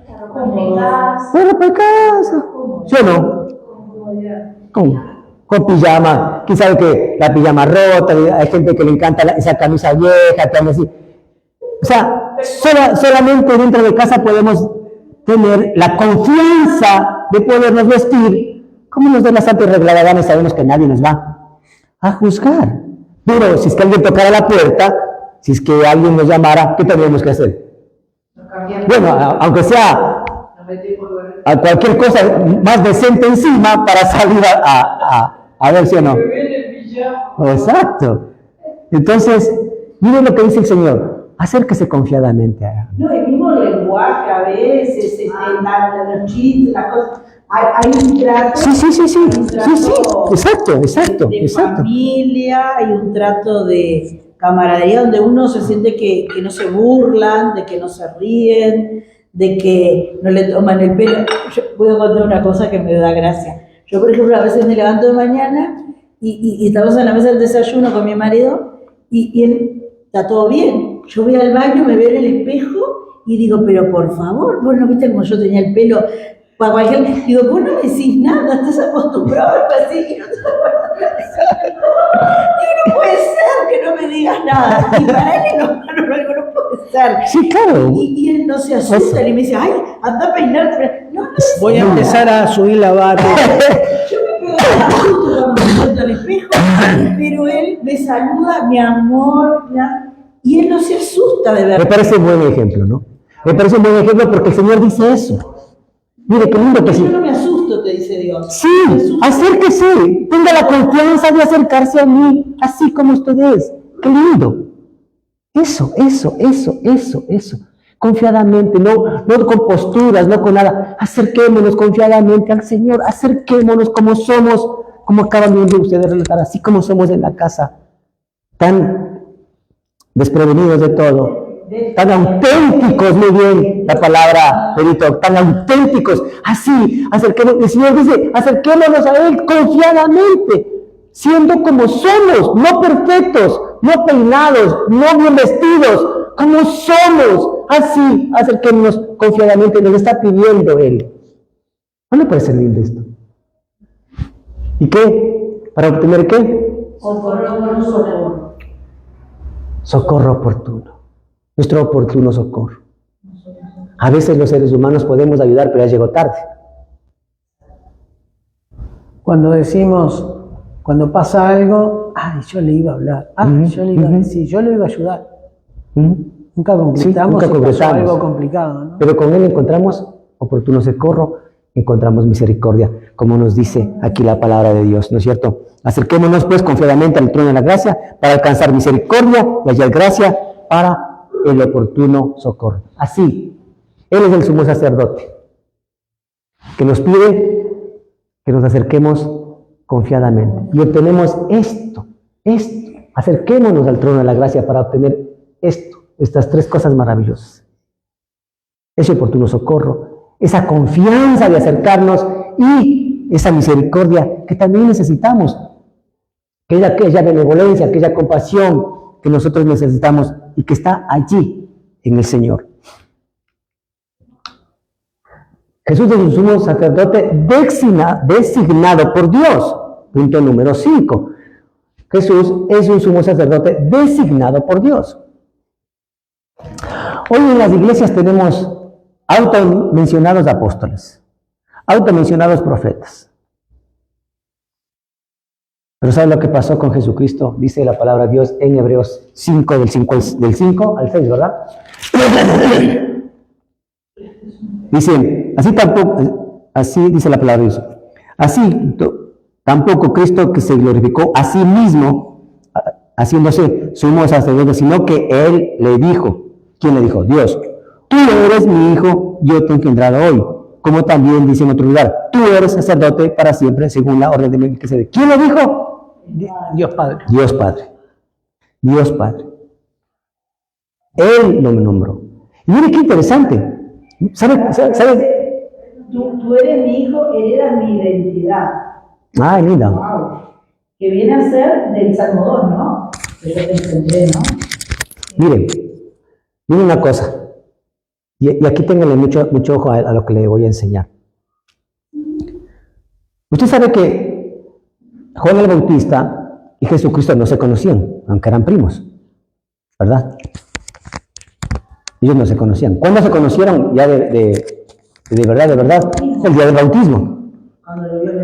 Bueno, por casa. ¿Sí o no? Con pijama. ¿Quién sabe que la pijama rota? Hay gente que le encanta esa camisa vieja, que anda así. O sea, solamente dentro de casa podemos tener la confianza de podernos vestir como nos dé la santa y reglada gana y sabemos que nadie nos va a juzgar. Pero si es que alguien tocara la puerta, si es que alguien nos llamara, ¿qué tendríamos que hacer? Bueno, aunque sea a cualquier cosa más decente encima para salir a ver si o no. Exacto. Entonces, miren lo que dice el Señor. Acérquese confiadamente a Él. No, el mismo lenguaje a veces, los chistes, las cosas. Hay un trato. Sí, Hay un exacto, de familia, hay un trato de camaradería donde uno se siente que no se burlan, de que no se ríen, de que no le toman el pelo. Yo voy a contar una cosa que me da gracia. Yo, por ejemplo, a veces me levanto de mañana y estamos en la mesa del desayuno con mi marido y él está todo bien. Yo voy al baño, me veo en el espejo y digo, pero por favor, vos no viste como yo tenía el pelo para cualquier... Digo, vos no me decís nada, estás acostumbrado a algo así. Y no, no puede ser que no me digas nada. Y para él no puede ser. Sí, claro. Y él no se asusta y me dice, ay, anda a peinarte. No, Voy a empezar a subir la barra. yo me pego de susto cuando me siento al espejo, pero él me saluda, mi amor, y él no se asusta de Me verdad. parece un buen ejemplo, ¿no? Me parece un buen ejemplo porque el Señor dice eso. Mire, qué lindo que sí. Yo no me asusto, te dice Dios. Sí, acérquese, tenga la confianza de acercarse a mí, así como usted es. Qué lindo. Eso. Confiadamente, no con posturas, no con nada. Acerquémonos confiadamente al Señor, acerquémonos como somos, como acaban viendo ustedes relatar, así como somos en la casa, tan desprevenidos de todo, tan auténticos, muy bien la palabra, Benito, tan auténticos, así, acerquémonos, el Señor dice, acerquémonos a Él confiadamente, siendo como somos, no perfectos, no peinados, no bien vestidos, como somos, así, acerquémonos confiadamente, nos está pidiendo Él. ¿No le parece lindo esto? ¿Y qué? ¿Para obtener qué? Socorro oportuno. Nuestro oportuno socorro. A veces los seres humanos podemos ayudar, pero ya llegó tarde. Cuando decimos, cuando pasa algo, ay, yo le iba a hablar, yo le iba a decir, yo le iba a ayudar. Nunca completamos, nunca completamos. Algo complicado, ¿no? Pero con Él encontramos oportuno socorro, encontramos misericordia, como nos dice aquí la palabra de Dios, ¿no es cierto? Acerquémonos pues confiadamente al trono de la gracia para alcanzar misericordia y hallar gracia para el oportuno socorro. Así, Él es el sumo sacerdote, que nos pide que nos acerquemos confiadamente y obtenemos esto, acerquémonos al trono de la gracia para obtener estas tres cosas maravillosas. Ese oportuno socorro, esa confianza de acercarnos y esa misericordia que también necesitamos, aquella benevolencia, aquella compasión que nosotros necesitamos y que está allí en el Señor. Jesús es un sumo sacerdote designado por Dios. Punto número 5. Jesús es un sumo sacerdote designado por Dios. Hoy en las iglesias tenemos automencionados apóstoles, automencionados profetas. Pero ¿sabe lo que pasó con Jesucristo? Dice la palabra de Dios en Hebreos 5, del 5 al 6, ¿verdad? Dice, así dice la palabra de Dios. Así tampoco Cristo, que se glorificó a sí mismo, haciéndose sumo sacerdote, sino que Él le dijo, ¿quién le dijo? Dios, tú eres mi hijo, yo te he engendrado hoy. Como también dice en otro lugar, tú eres sacerdote para siempre, según la orden de Melquisedec. ¿Quién lo dijo? Dios Padre. Dios Padre. Dios Padre. Él lo nombró. Y mire qué interesante. ¿Sabe? Tú eres mi hijo, heredas mi identidad. Ah, linda. Wow. Que viene a ser del Salmo 2, ¿no? Que yo te encontré, ¿no? Miren una cosa. Y aquí ténganle mucho ojo a lo que le voy a enseñar. Usted sabe que Juan el Bautista y Jesucristo no se conocían, aunque eran primos, ¿verdad? Ellos no se conocían. ¿Cuándo se conocieron ya de verdad? El día del bautismo.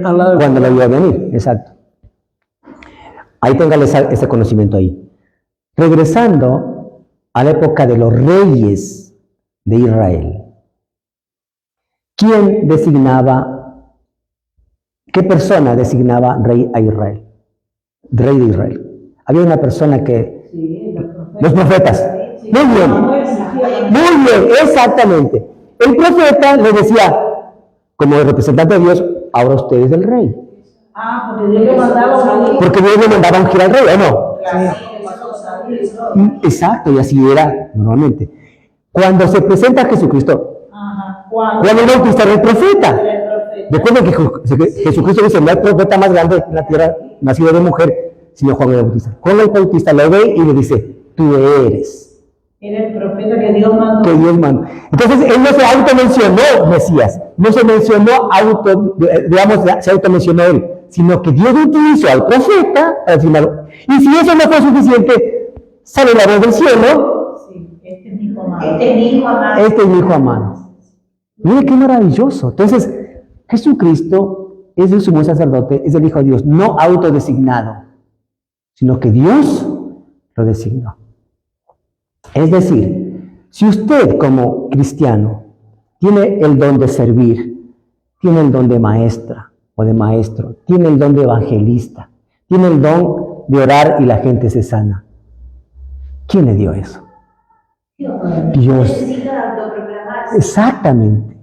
Cuando lo vio venir, exacto. Ahí téngale ese conocimiento ahí. Regresando a la época de los reyes de Israel, ¿qué persona designaba rey a Israel? Rey de Israel. Había una persona que... Sí, los profetas. Muy bien, exactamente. El profeta le decía, como representante de Dios, ahora usted es el rey. Ah, porque Dios lo mandaba a un Porque Dios le mandaba a ungir al rey, ¿o no? Claro. Exacto, y así era normalmente. Cuando se presenta a Jesucristo, Ajá. Juan el Bautista era el profeta. Recuerden que Jesucristo dice, no hay profeta más grande en la tierra, nacido de mujer, sino Juan el Bautista. Juan el Bautista lo ve y le dice, tú eres. Era el profeta que Dios mandó. Que Dios mandó. Entonces, él no se automencionó Mesías, no se mencionó, se automencionó él, sino que Dios utilizó al profeta para decirlo. Y si eso no fue suficiente, sale la voz del cielo. Sí, este es mi hijo amado. Este es mi hijo amado. Este es mi hijo amado. Mire qué maravilloso. Entonces, Jesucristo es el sumo sacerdote, es el Hijo de Dios, no autodesignado, sino que Dios lo designó. Es decir, si usted como cristiano tiene el don de servir, tiene el don de maestra o de maestro, tiene el don de evangelista, tiene el don de orar y la gente se sana, ¿quién le dio eso? Dios. Necesita autoproclamarse. Exactamente.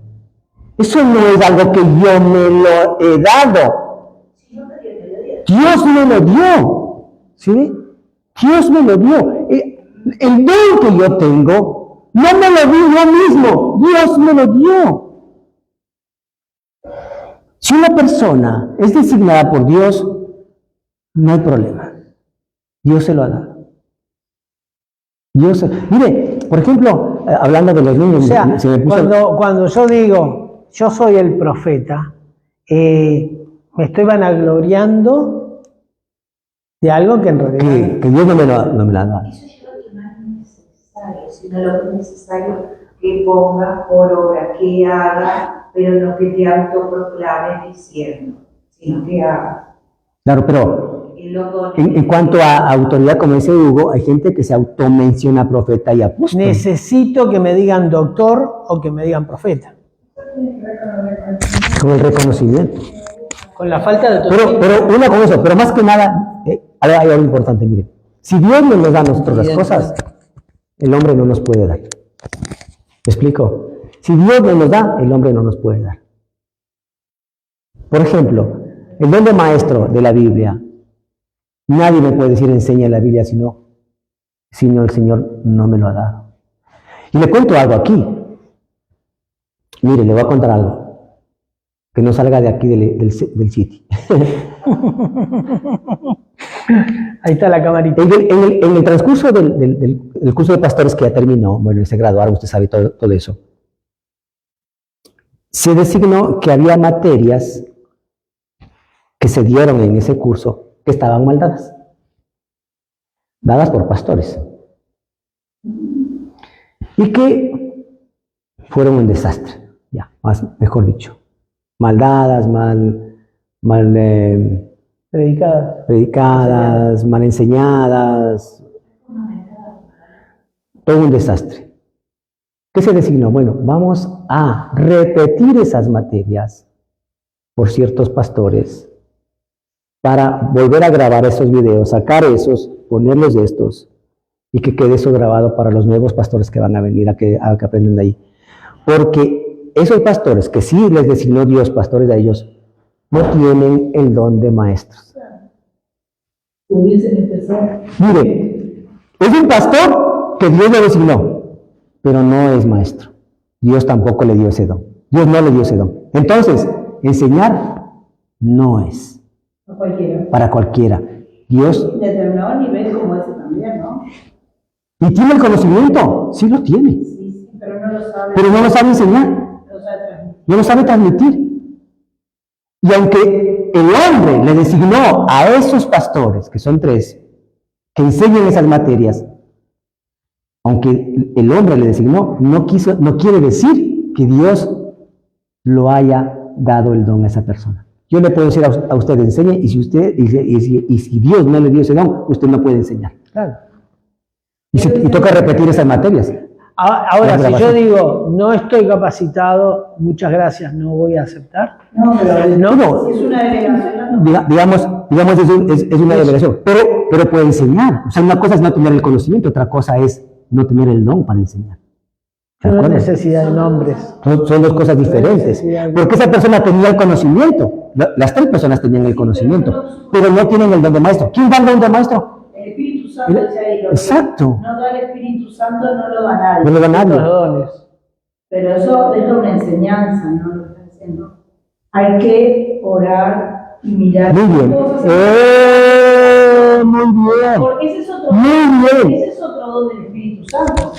Eso no es algo que yo me lo he dado. Dios me lo dio. ¿Sí? Dios me lo dio. El don que yo tengo, no me lo di yo mismo. Dios me lo dio. Si una persona es designada por Dios, no hay problema. Dios se lo ha dado. Mire, por ejemplo, hablando de los niños, O sea, se me puso- cuando yo digo, yo soy el profeta, me estoy vanagloriando de algo que en realidad... que Dios no me lo ha dado. Eso es lo que más es necesario, sino lo que es necesario que pongas por obra, que hagas, pero no que te autoproclames diciendo, sino que hagas. Claro, pero El loco en cuanto a autoridad, como dice Hugo, hay gente que se automenciona profeta y apóstol. Necesito que me digan doctor o que me digan profeta. Con el reconocimiento. Con la falta de autoridad. Pero una con eso, pero más que nada, hay algo importante, mire. Si Dios no nos da a nosotros las cosas, el hombre no nos puede dar. ¿Me explico? Si Dios no nos da, el hombre no nos puede dar. Por ejemplo, el don de maestro de la Biblia, nadie me puede decir enseña la Biblia sino el Señor no me lo ha dado. Y le cuento algo aquí. Mire, le voy a contar algo. Que no salga de aquí del City. Ahí está la camarita. En el transcurso del curso de pastores que ya terminó, bueno, se graduaron, usted sabe todo eso, se designó que había materias que se dieron en ese curso que estaban mal dadas por pastores, y que fueron un desastre, mejor dicho, mal dadas, mal predicadas, mal enseñadas, todo un desastre. ¿Qué se designó? Bueno, vamos a repetir esas materias por ciertos pastores para volver a grabar esos videos, sacar esos, ponerlos de estos y que quede eso grabado para los nuevos pastores que van a venir a que aprendan de ahí. Porque esos pastores que sí les designó Dios pastores a ellos, no tienen el don de maestros. Hubiesen empezado. Mire, es un pastor que Dios le designó, pero no es maestro. Dios tampoco le dio ese don. Dios no le dio ese don. Entonces, enseñar no es A cualquiera. para cualquiera. Dios, Determinado nivel como ese también, ¿no? y tiene el conocimiento, sí lo tiene, Sí, pero no lo sabe. pero no lo sabe enseñar, No lo sabe transmitir. no lo sabe transmitir. Y aunque el hombre le designó a esos pastores, que son 3, que enseñen esas materias, aunque el hombre le designó, no quiere decir que Dios lo haya dado el don a esa persona. Yo le puedo decir a usted, enseñe, y si Dios no le dio ese don, usted no puede enseñar. Claro. Y toca repetir esas materias. Ahora, La si yo grabación. digo, no estoy capacitado, muchas gracias, no voy a aceptar. No, pero No, es una delegación. digamos es una delegación, pero puede enseñar. O sea, una cosa es no tener el conocimiento, otra cosa es no tener el don para enseñar. No acuerdo? necesidad de nombres. Son dos cosas diferentes. Porque esa persona tenía el conocimiento. Las 3 personas tenían el conocimiento, pero no tienen el don de maestro. ¿Quién da el don de maestro? El Espíritu Santo dice ahí, lo que Exacto. no da el Espíritu Santo, no lo da nadie. No lo da Los nadie. dones. Pero eso deja una enseñanza, no lo está diciendo. Hay que orar y mirar. Muy bien. cosas. Muy bien. Porque ese es otro Muy bien. ese es otro don del Espíritu Santo.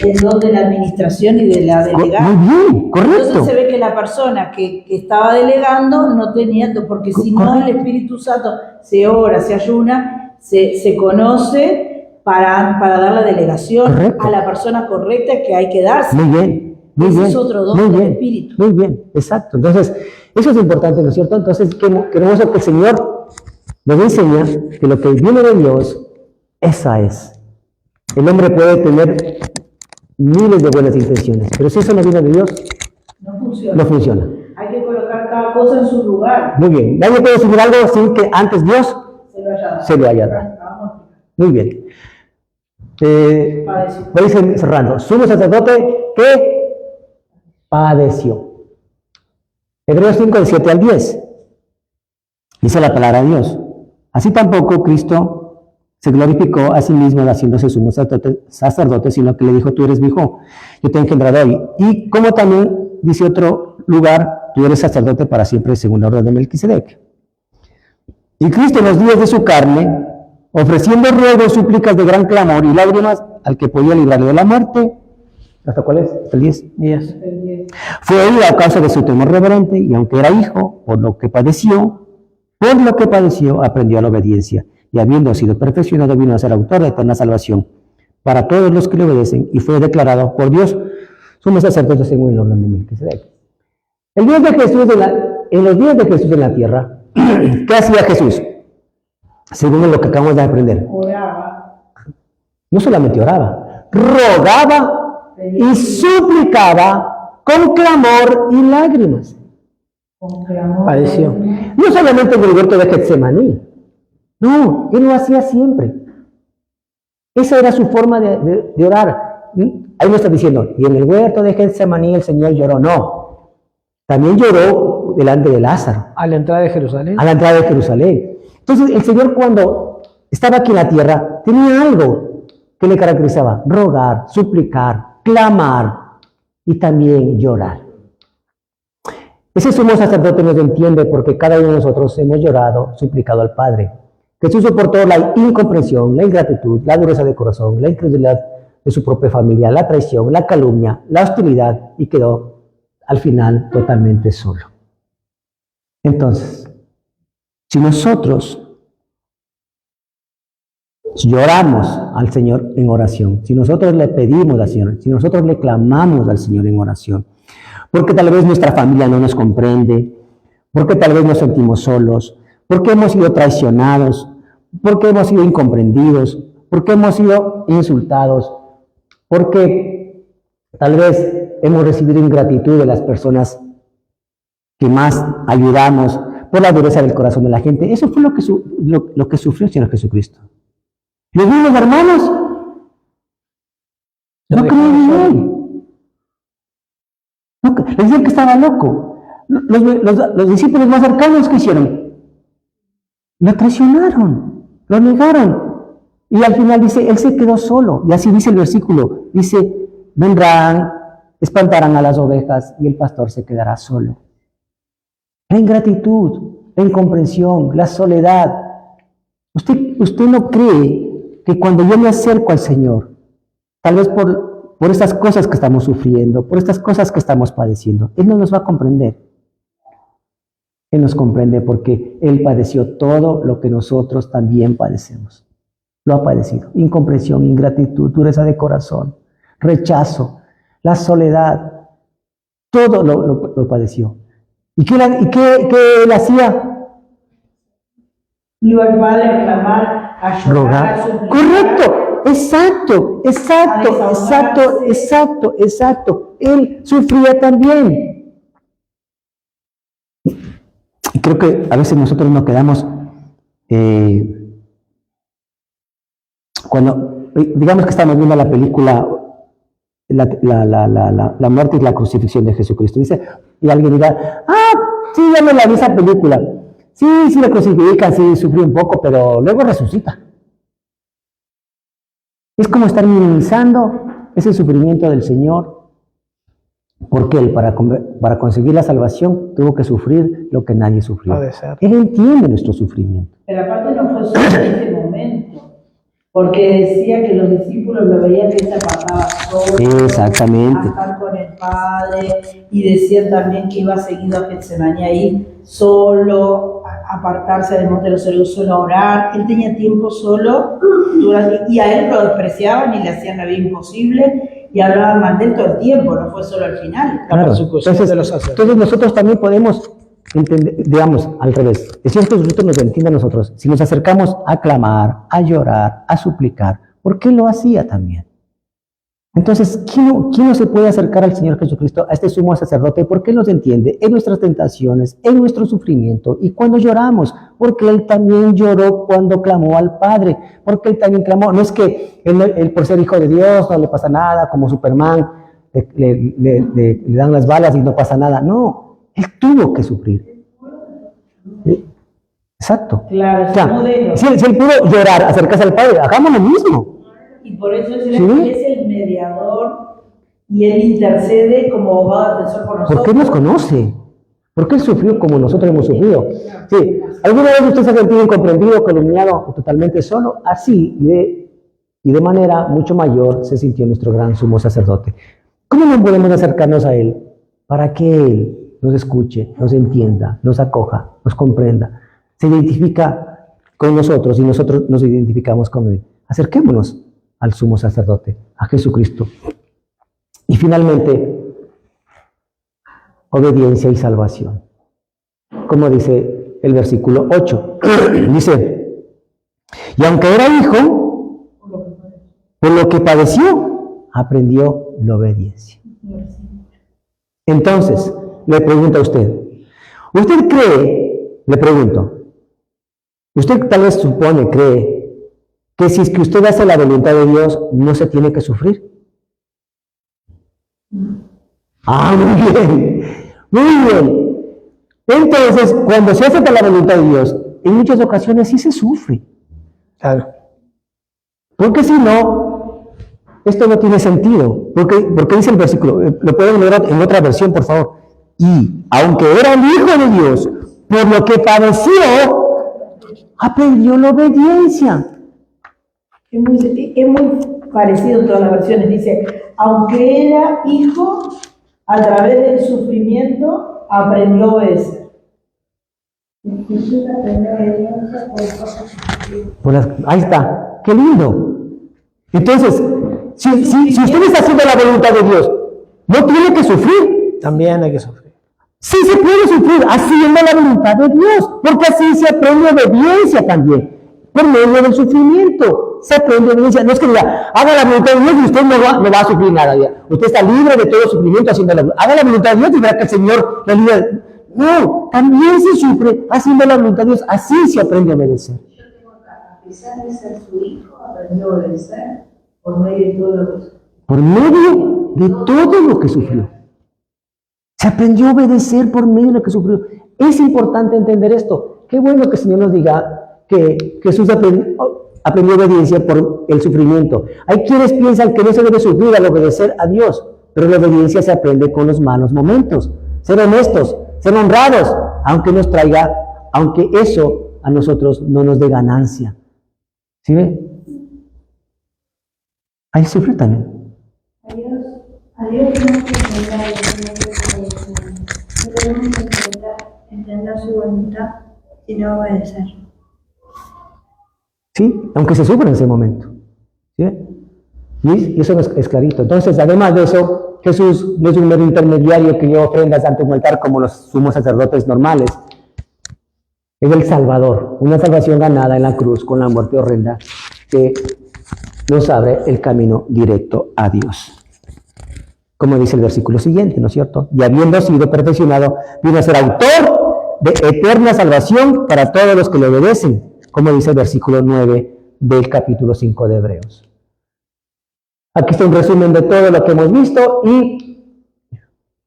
El don de la administración y de la delegada. Muy bien, correcto. Entonces se ve que la persona que estaba delegando no tenía, porque si no el Espíritu Santo se ora, se ayuna, se conoce para dar la delegación Correcto. a la persona correcta que hay que darse. Muy bien. Muy Ese bien. es otro don muy del bien, Espíritu. Muy bien, exacto. Entonces, eso es importante, ¿no es cierto? Entonces, queremos que el Señor nos enseña que lo que viene de Dios, esa es. El hombre puede tener miles de buenas intenciones, pero si eso no viene de Dios, No funciona. no funciona. Hay que colocar cada cosa en su lugar. Muy bien. Nadie puede decir algo sin que antes Dios Se lo haya dado. se lo haya dado. Vamos. Muy bien. Padeció. Voy a ir cerrando. Sumo sacerdote que padeció. Hebreos 5, del 7 al 10. Dice la palabra de Dios. Así tampoco Cristo se glorificó a sí mismo haciéndose sumo sacerdote, sino que le dijo, tú eres mi hijo, yo te he engendrado hoy. Y como también dice otro lugar, tú eres sacerdote para siempre según la orden de Melquisedec. Y Cristo en los días de su carne, ofreciendo ruegos, súplicas de gran clamor y lágrimas al que podía librarle de la muerte. ¿Hasta cuál es? ¿Hasta el 10? 10. Fue herido a causa de su temor reverente, y aunque era hijo, por lo que padeció, aprendió la obediencia, y habiendo sido perfeccionado, vino a ser autor de eterna salvación para todos los que le obedecen, y fue declarado por Dios sumo sacerdote según el orden de Melquisedec. En los días de Jesús en la tierra, ¿qué hacía Jesús? Según lo que acabamos de aprender. Oraba. No solamente oraba, rogaba y suplicaba con clamor y lágrimas. Con clamor. Padeció. No solamente en el huerto de Getsemaní. No, él lo hacía siempre. Esa era su forma de orar. Ahí no está diciendo, y en el huerto de Getsemaní el Señor lloró. No. También lloró delante de Lázaro, A la entrada de Jerusalén. a la entrada de Jerusalén. Entonces, el Señor, cuando estaba aquí en la tierra, tenía algo que le caracterizaba: rogar, suplicar, clamar y también llorar. Ese sumo sacerdote nos entiende porque cada uno de nosotros hemos llorado, suplicado al Padre. Jesús soportó la incomprensión, la ingratitud, la dureza de corazón, la incredulidad de su propia familia, la traición, la calumnia, la hostilidad, y quedó al final totalmente solo. Entonces, si nosotros lloramos al Señor en oración, si nosotros le pedimos al Señor, si nosotros le clamamos al Señor en oración, porque tal vez nuestra familia no nos comprende, porque tal vez nos sentimos solos, porque hemos sido traicionados, porque hemos sido incomprendidos, porque hemos sido insultados, porque tal vez hemos recibido ingratitud de las personas que más ayudamos, por la dureza del corazón de la gente. Eso fue lo que sufrió el Señor Jesucristo. Los mismos hermanos no creían en Él. Le decían que estaba loco. Los discípulos más cercanos, ¿qué hicieron? Lo traicionaron, lo negaron. Y al final dice, Él se quedó solo. Y así dice el versículo. Dice, vendrán, espantarán a las ovejas y el pastor se quedará solo. La ingratitud, la incomprensión, la soledad. ¿Usted no cree que cuando yo me acerco al Señor, tal vez por estas cosas que estamos sufriendo, por estas cosas que estamos padeciendo, Él no nos va a comprender? Él nos comprende porque Él padeció todo lo que nosotros también padecemos. Lo ha padecido. Incomprensión, ingratitud, dureza de corazón, rechazo, la soledad. Todo lo padeció. ¿Y qué él hacía? Iba al Padre a clamar, a llorar, Rogar. a suplicar. Correcto. Exacto. Él sufría también. Y creo que a veces nosotros nos quedamos, cuando, digamos que estamos viendo la película la muerte y la crucifixión de Jesucristo. Dice, y alguien dirá, sí, ya me la vi esa película. Sí, la crucifican, sí, sufrió un poco, pero luego resucita. Es como estar minimizando ese sufrimiento del Señor, porque Él, para conseguir la salvación, tuvo que sufrir lo que nadie sufrió. Puede ser. Él entiende nuestro sufrimiento. Pero aparte no fue solo en ese momento, porque decía que los discípulos lo veían que se apartaba solo, Exactamente. a estar con el Padre, y decían también que iba seguido a Getsemaní ahí, solo, a apartarse del monte de los olivos, solo a orar. Él tenía tiempo solo, y a él lo despreciaban y le hacían la vida imposible, y hablaban mal de él todo el tiempo, no fue solo al final. La persecución de los sacerdotes. Entonces nosotros también podemos entender, digamos, al revés. El Señor Jesucristo nos entiende a nosotros. Si nos acercamos a clamar, a llorar, a suplicar, ¿por qué lo hacía también? Entonces, ¿quién no se puede acercar al Señor Jesucristo, a este sumo sacerdote? Porque Él nos entiende en nuestras tentaciones, en nuestro sufrimiento, y cuando lloramos, porque Él también lloró cuando clamó al Padre, porque Él también clamó. No es que él por ser hijo de Dios no le pasa nada, como Superman, le dan las balas y no pasa nada. No, Él tuvo que sufrir. Exacto. Claro, O sea, modelo. si Él pudo llorar, acercarse al Padre, hagamos lo mismo. Y por eso es, ¿Sí? es el mediador, y él intercede como abogado defensor por nosotros. Porque Él nos conoce. Porque Él sufrió como nosotros hemos sufrido. Sí. ¿Alguna vez usted se ha sentido incomprendido, calumniado o totalmente solo? Así y de manera mucho mayor se sintió nuestro gran sumo sacerdote. ¿Cómo no podemos acercarnos a Él? Para que Él nos escuche, nos entienda, nos acoja, nos comprenda. Se identifica con nosotros y nosotros nos identificamos con Él. Acerquémonos al sumo sacerdote, a Jesucristo. Y finalmente, obediencia y salvación. Como dice el versículo 8. Dice, y aunque era hijo, por lo que padeció, aprendió la obediencia. Entonces, le pregunto a usted cree, le pregunto, usted tal vez cree, que si es que usted hace la voluntad de Dios, no se tiene que sufrir? Muy bien, muy bien. Entonces, cuando se hace la voluntad de Dios, en muchas ocasiones sí se sufre. Claro. Porque si no, esto no tiene sentido. Porque dice el versículo, lo pueden leer en otra versión, por favor. Y aunque era el Hijo de Dios, por lo que padeció, aprendió la obediencia. Es muy parecido en todas las versiones. Dice, aunque era hijo, a través del sufrimiento aprendió a obedecer. Jesús aprendió obediencia por cosas que Ahí está, qué lindo. Entonces, si usted está haciendo la voluntad de Dios, no tiene que sufrir. También hay que sufrir. Sí se puede sufrir haciendo la voluntad de Dios, porque así se aprende obediencia también, por medio del sufrimiento. Se aprende obediencia. No es que diga, haga la voluntad de Dios y usted no va a sufrir nada. Ya. Usted está libre de todo sufrimiento haciendo la voluntad. Haga la voluntad de Dios y verá que el Señor le libre. No, también se sufre haciendo la voluntad de Dios. Así se aprende a obedecer. A pesar de ser su hijo, aprendió a obedecer por medio de todo lo que sufrió. Por medio de todo lo que sufrió. Se aprendió a obedecer por medio de lo que sufrió. Es importante entender esto. Qué bueno que el Señor nos diga que Jesús aprendió obediencia por el sufrimiento. Hay quienes piensan que no se debe sufrir al obedecer a Dios, pero la obediencia se aprende con los malos momentos. Ser honestos, ser honrados, aunque eso a nosotros no nos dé ganancia. ¿Sí ve? Hay que sufrir también. a Dios tenemos que enfrentar no tenemos que entender su voluntad, sino obedecer. ¿Sí? Aunque se sufre en ese momento. ¿Sí? Y eso es clarito. Entonces, además de eso, Jesús no es un mero intermediario que lleva ofrendas ante un altar como los sumos sacerdotes normales. Es el Salvador, una salvación ganada en la cruz con la muerte horrenda que nos abre el camino directo a Dios. Como dice el versículo siguiente, ¿no es cierto? Y habiendo sido perfeccionado, vino a ser autor de eterna salvación para todos los que le obedecen, como dice el versículo 9 del capítulo 5 de Hebreos. Aquí está un resumen de todo lo que hemos visto y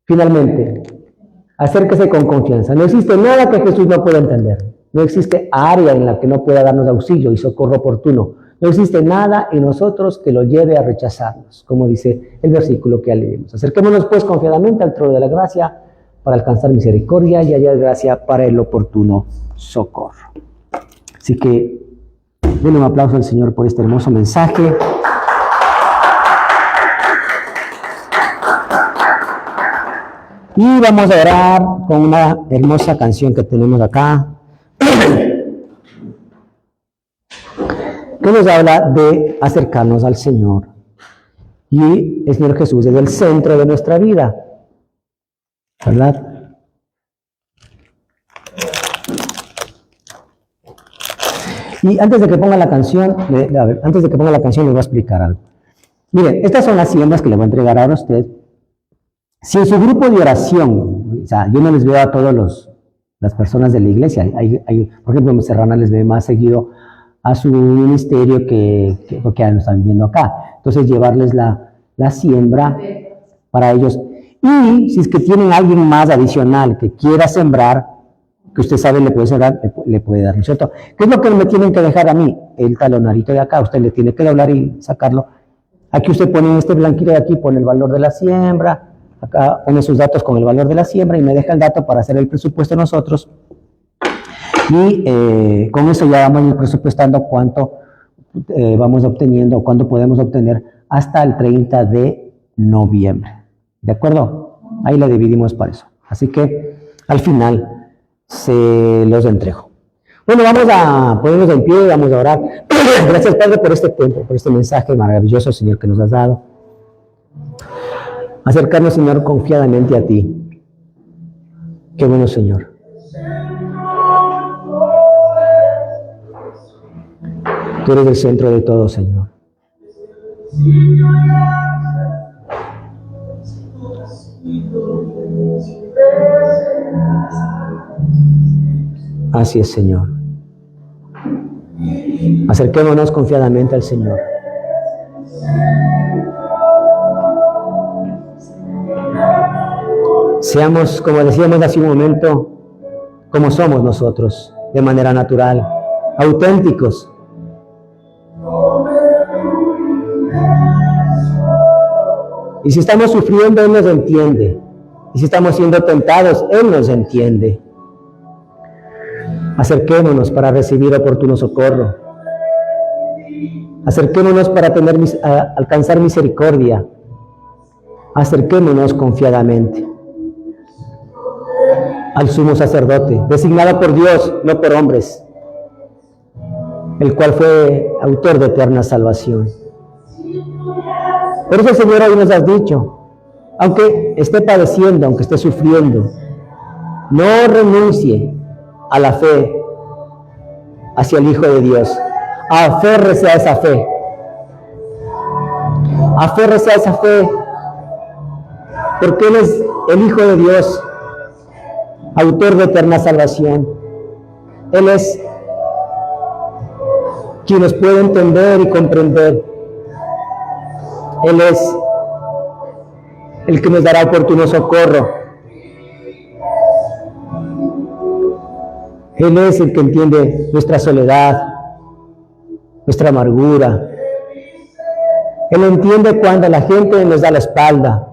finalmente, acérquese con confianza. No existe nada que Jesús no pueda entender. No existe área en la que no pueda darnos auxilio y socorro oportuno. No existe nada en nosotros que lo lleve a rechazarnos, como dice el versículo que ya leímos. Acerquémonos pues confiadamente al trono de la gracia para alcanzar misericordia y hallar gracia para el oportuno socorro. Así que denle un aplauso al Señor por este hermoso mensaje. Y vamos a orar con una hermosa canción que tenemos acá, que nos habla de acercarnos al Señor. Y el Señor Jesús es el centro de nuestra vida, ¿verdad? Y antes de que ponga la canción, les voy a explicar algo. Miren, estas son las siembras que le voy a entregar ahora a usted. Si en su grupo de oración, o sea, yo no les veo a todas las personas de la iglesia, por ejemplo, en Serrana les ve más seguido a su ministerio porque ya lo están viendo acá. Entonces, llevarles la siembra para ellos. Y si es que tienen alguien más adicional que quiera sembrar, que usted sabe le puede sembrar, le puede dar, ¿no es cierto? ¿Qué es lo que me tienen que dejar a mí? El talonarito de acá, usted le tiene que doblar y sacarlo. Aquí usted pone en este blanquito de aquí, pone el valor de la siembra. Acá pone sus datos con el valor de la siembra y me deja el dato para hacer el presupuesto nosotros. Y con eso ya vamos a ir presupuestando cuánto vamos obteniendo, cuánto podemos obtener hasta el 30 de noviembre. ¿De acuerdo? Ahí la dividimos para eso. Así que al final se los entrego. Bueno, vamos a ponernos en pie y vamos a orar. Gracias, Padre, por este tiempo, por este mensaje maravilloso, Señor, que nos has dado. Acercarnos, Señor, confiadamente a ti. Qué bueno, Señor. Tú eres el centro de todo, Señor. Así es, Señor. Acerquémonos confiadamente al Señor. Seamos, como decíamos hace un momento, como somos nosotros, de manera natural, auténticos. Y si estamos sufriendo, Él nos entiende. Y si estamos siendo tentados, Él nos entiende. Acerquémonos para recibir oportuno socorro. Acerquémonos para alcanzar misericordia. Acerquémonos confiadamente al sumo sacerdote, designado por Dios, no por hombres, el cual fue autor de eterna salvación. Por eso, Señor, hoy nos has dicho, aunque esté padeciendo, aunque esté sufriendo, no renuncie a la fe hacia el Hijo de Dios. Aférrese a esa fe. Aférrese a esa fe, porque Él es el Hijo de Dios, autor de eterna salvación. Él es quien nos puede entender y comprender. Él es el que nos dará oportuno socorro. Él es el que entiende nuestra soledad, nuestra amargura. Él entiende cuando la gente nos da la espalda,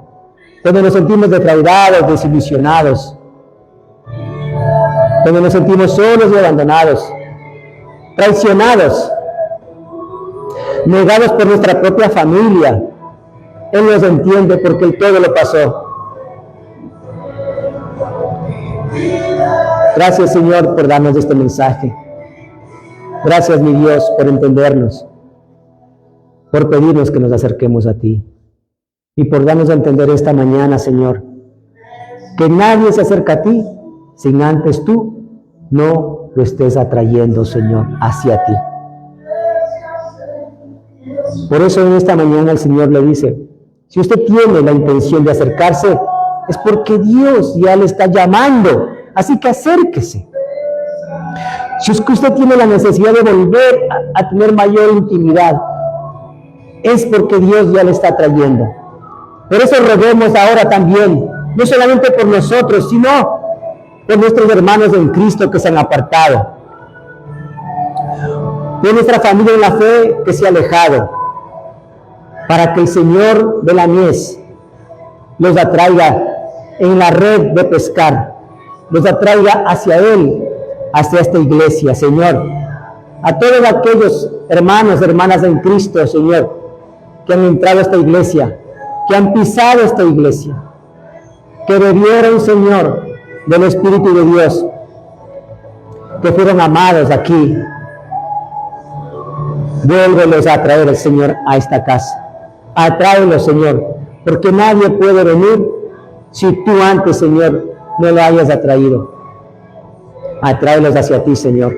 cuando nos sentimos defraudados, desilusionados, cuando nos sentimos solos y abandonados, traicionados, negados por nuestra propia familia. Él nos entiende porque Él todo lo pasó. Gracias, Señor, por darnos este mensaje. Gracias, mi Dios, por entendernos, por pedirnos que nos acerquemos a ti y por darnos a entender esta mañana, Señor, que nadie se acerca a ti sin antes tú no lo estés atrayendo, Señor, hacia ti. Por eso en esta mañana el Señor le dice, si usted tiene la intención de acercarse, es porque Dios ya le está llamando, así que acérquese. Si es que usted tiene la necesidad de volver a tener mayor intimidad, es porque Dios ya le está trayendo. Por eso roguemos ahora también, no solamente por nosotros, sino por nuestros hermanos en Cristo que se han apartado, por nuestra familia en la fe que se ha alejado, para que el Señor de la mies los atraiga en la red de pescar, los atraiga hacia Él, hacia esta iglesia, Señor. A todos aquellos hermanos, hermanas en Cristo, Señor, que han entrado a esta iglesia, que han pisado esta iglesia, que bebieron, Señor, del Espíritu de Dios, que fueron amados aquí. Vuélvelos a traer el Señor a esta casa. Atráelos, Señor, porque nadie puede venir si tú antes, Señor, no lo hayas atraído. Atráelos hacia ti, Señor,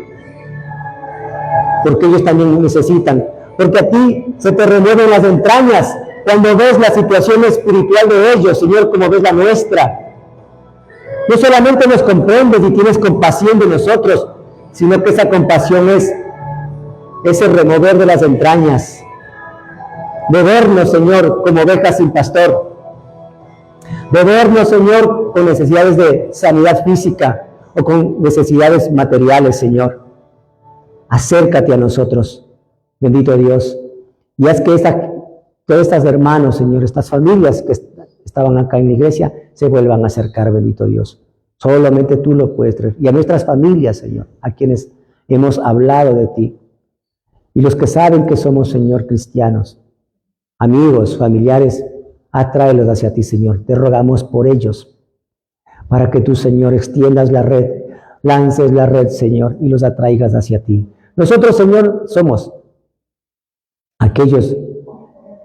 porque ellos también necesitan, porque a ti se te remueven las entrañas cuando ves la situación espiritual de ellos, Señor, como ves la nuestra. No solamente nos comprendes y tienes compasión de nosotros, sino que esa compasión es ese remover de las entrañas, de vernos, Señor, como ovejas sin pastor, de vernos, Señor, con necesidades de sanidad física o con necesidades materiales, Señor. Acércate a nosotros, bendito Dios, y haz que todos estos hermanos, Señor, estas familias que estaban acá en la iglesia, se vuelvan a acercar, bendito Dios. Solamente tú lo puedes traer. Y a nuestras familias, Señor, a quienes hemos hablado de ti, y los que saben que somos, Señor, cristianos, amigos, familiares, atráelos hacia ti, Señor. Te rogamos por ellos, para que tú, Señor, extiendas la red, lances la red, Señor, y los atraigas hacia ti. Nosotros, Señor, somos aquellos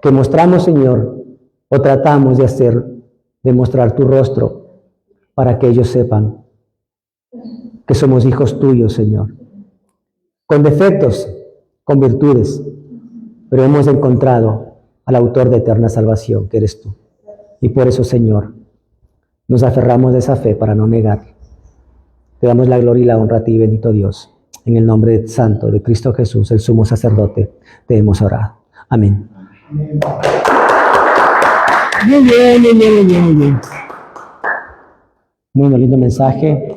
que mostramos, Señor, o tratamos de mostrar tu rostro, para que ellos sepan que somos hijos tuyos, Señor, con defectos, con virtudes, pero hemos encontrado al autor de eterna salvación, que eres tú. Y por eso, Señor, nos aferramos de esa fe para no negar. Te damos la gloria y la honra a ti, bendito Dios. En el nombre santo de Cristo Jesús, el sumo sacerdote, te hemos orado. Amén. Muy bien. Muy lindo mensaje.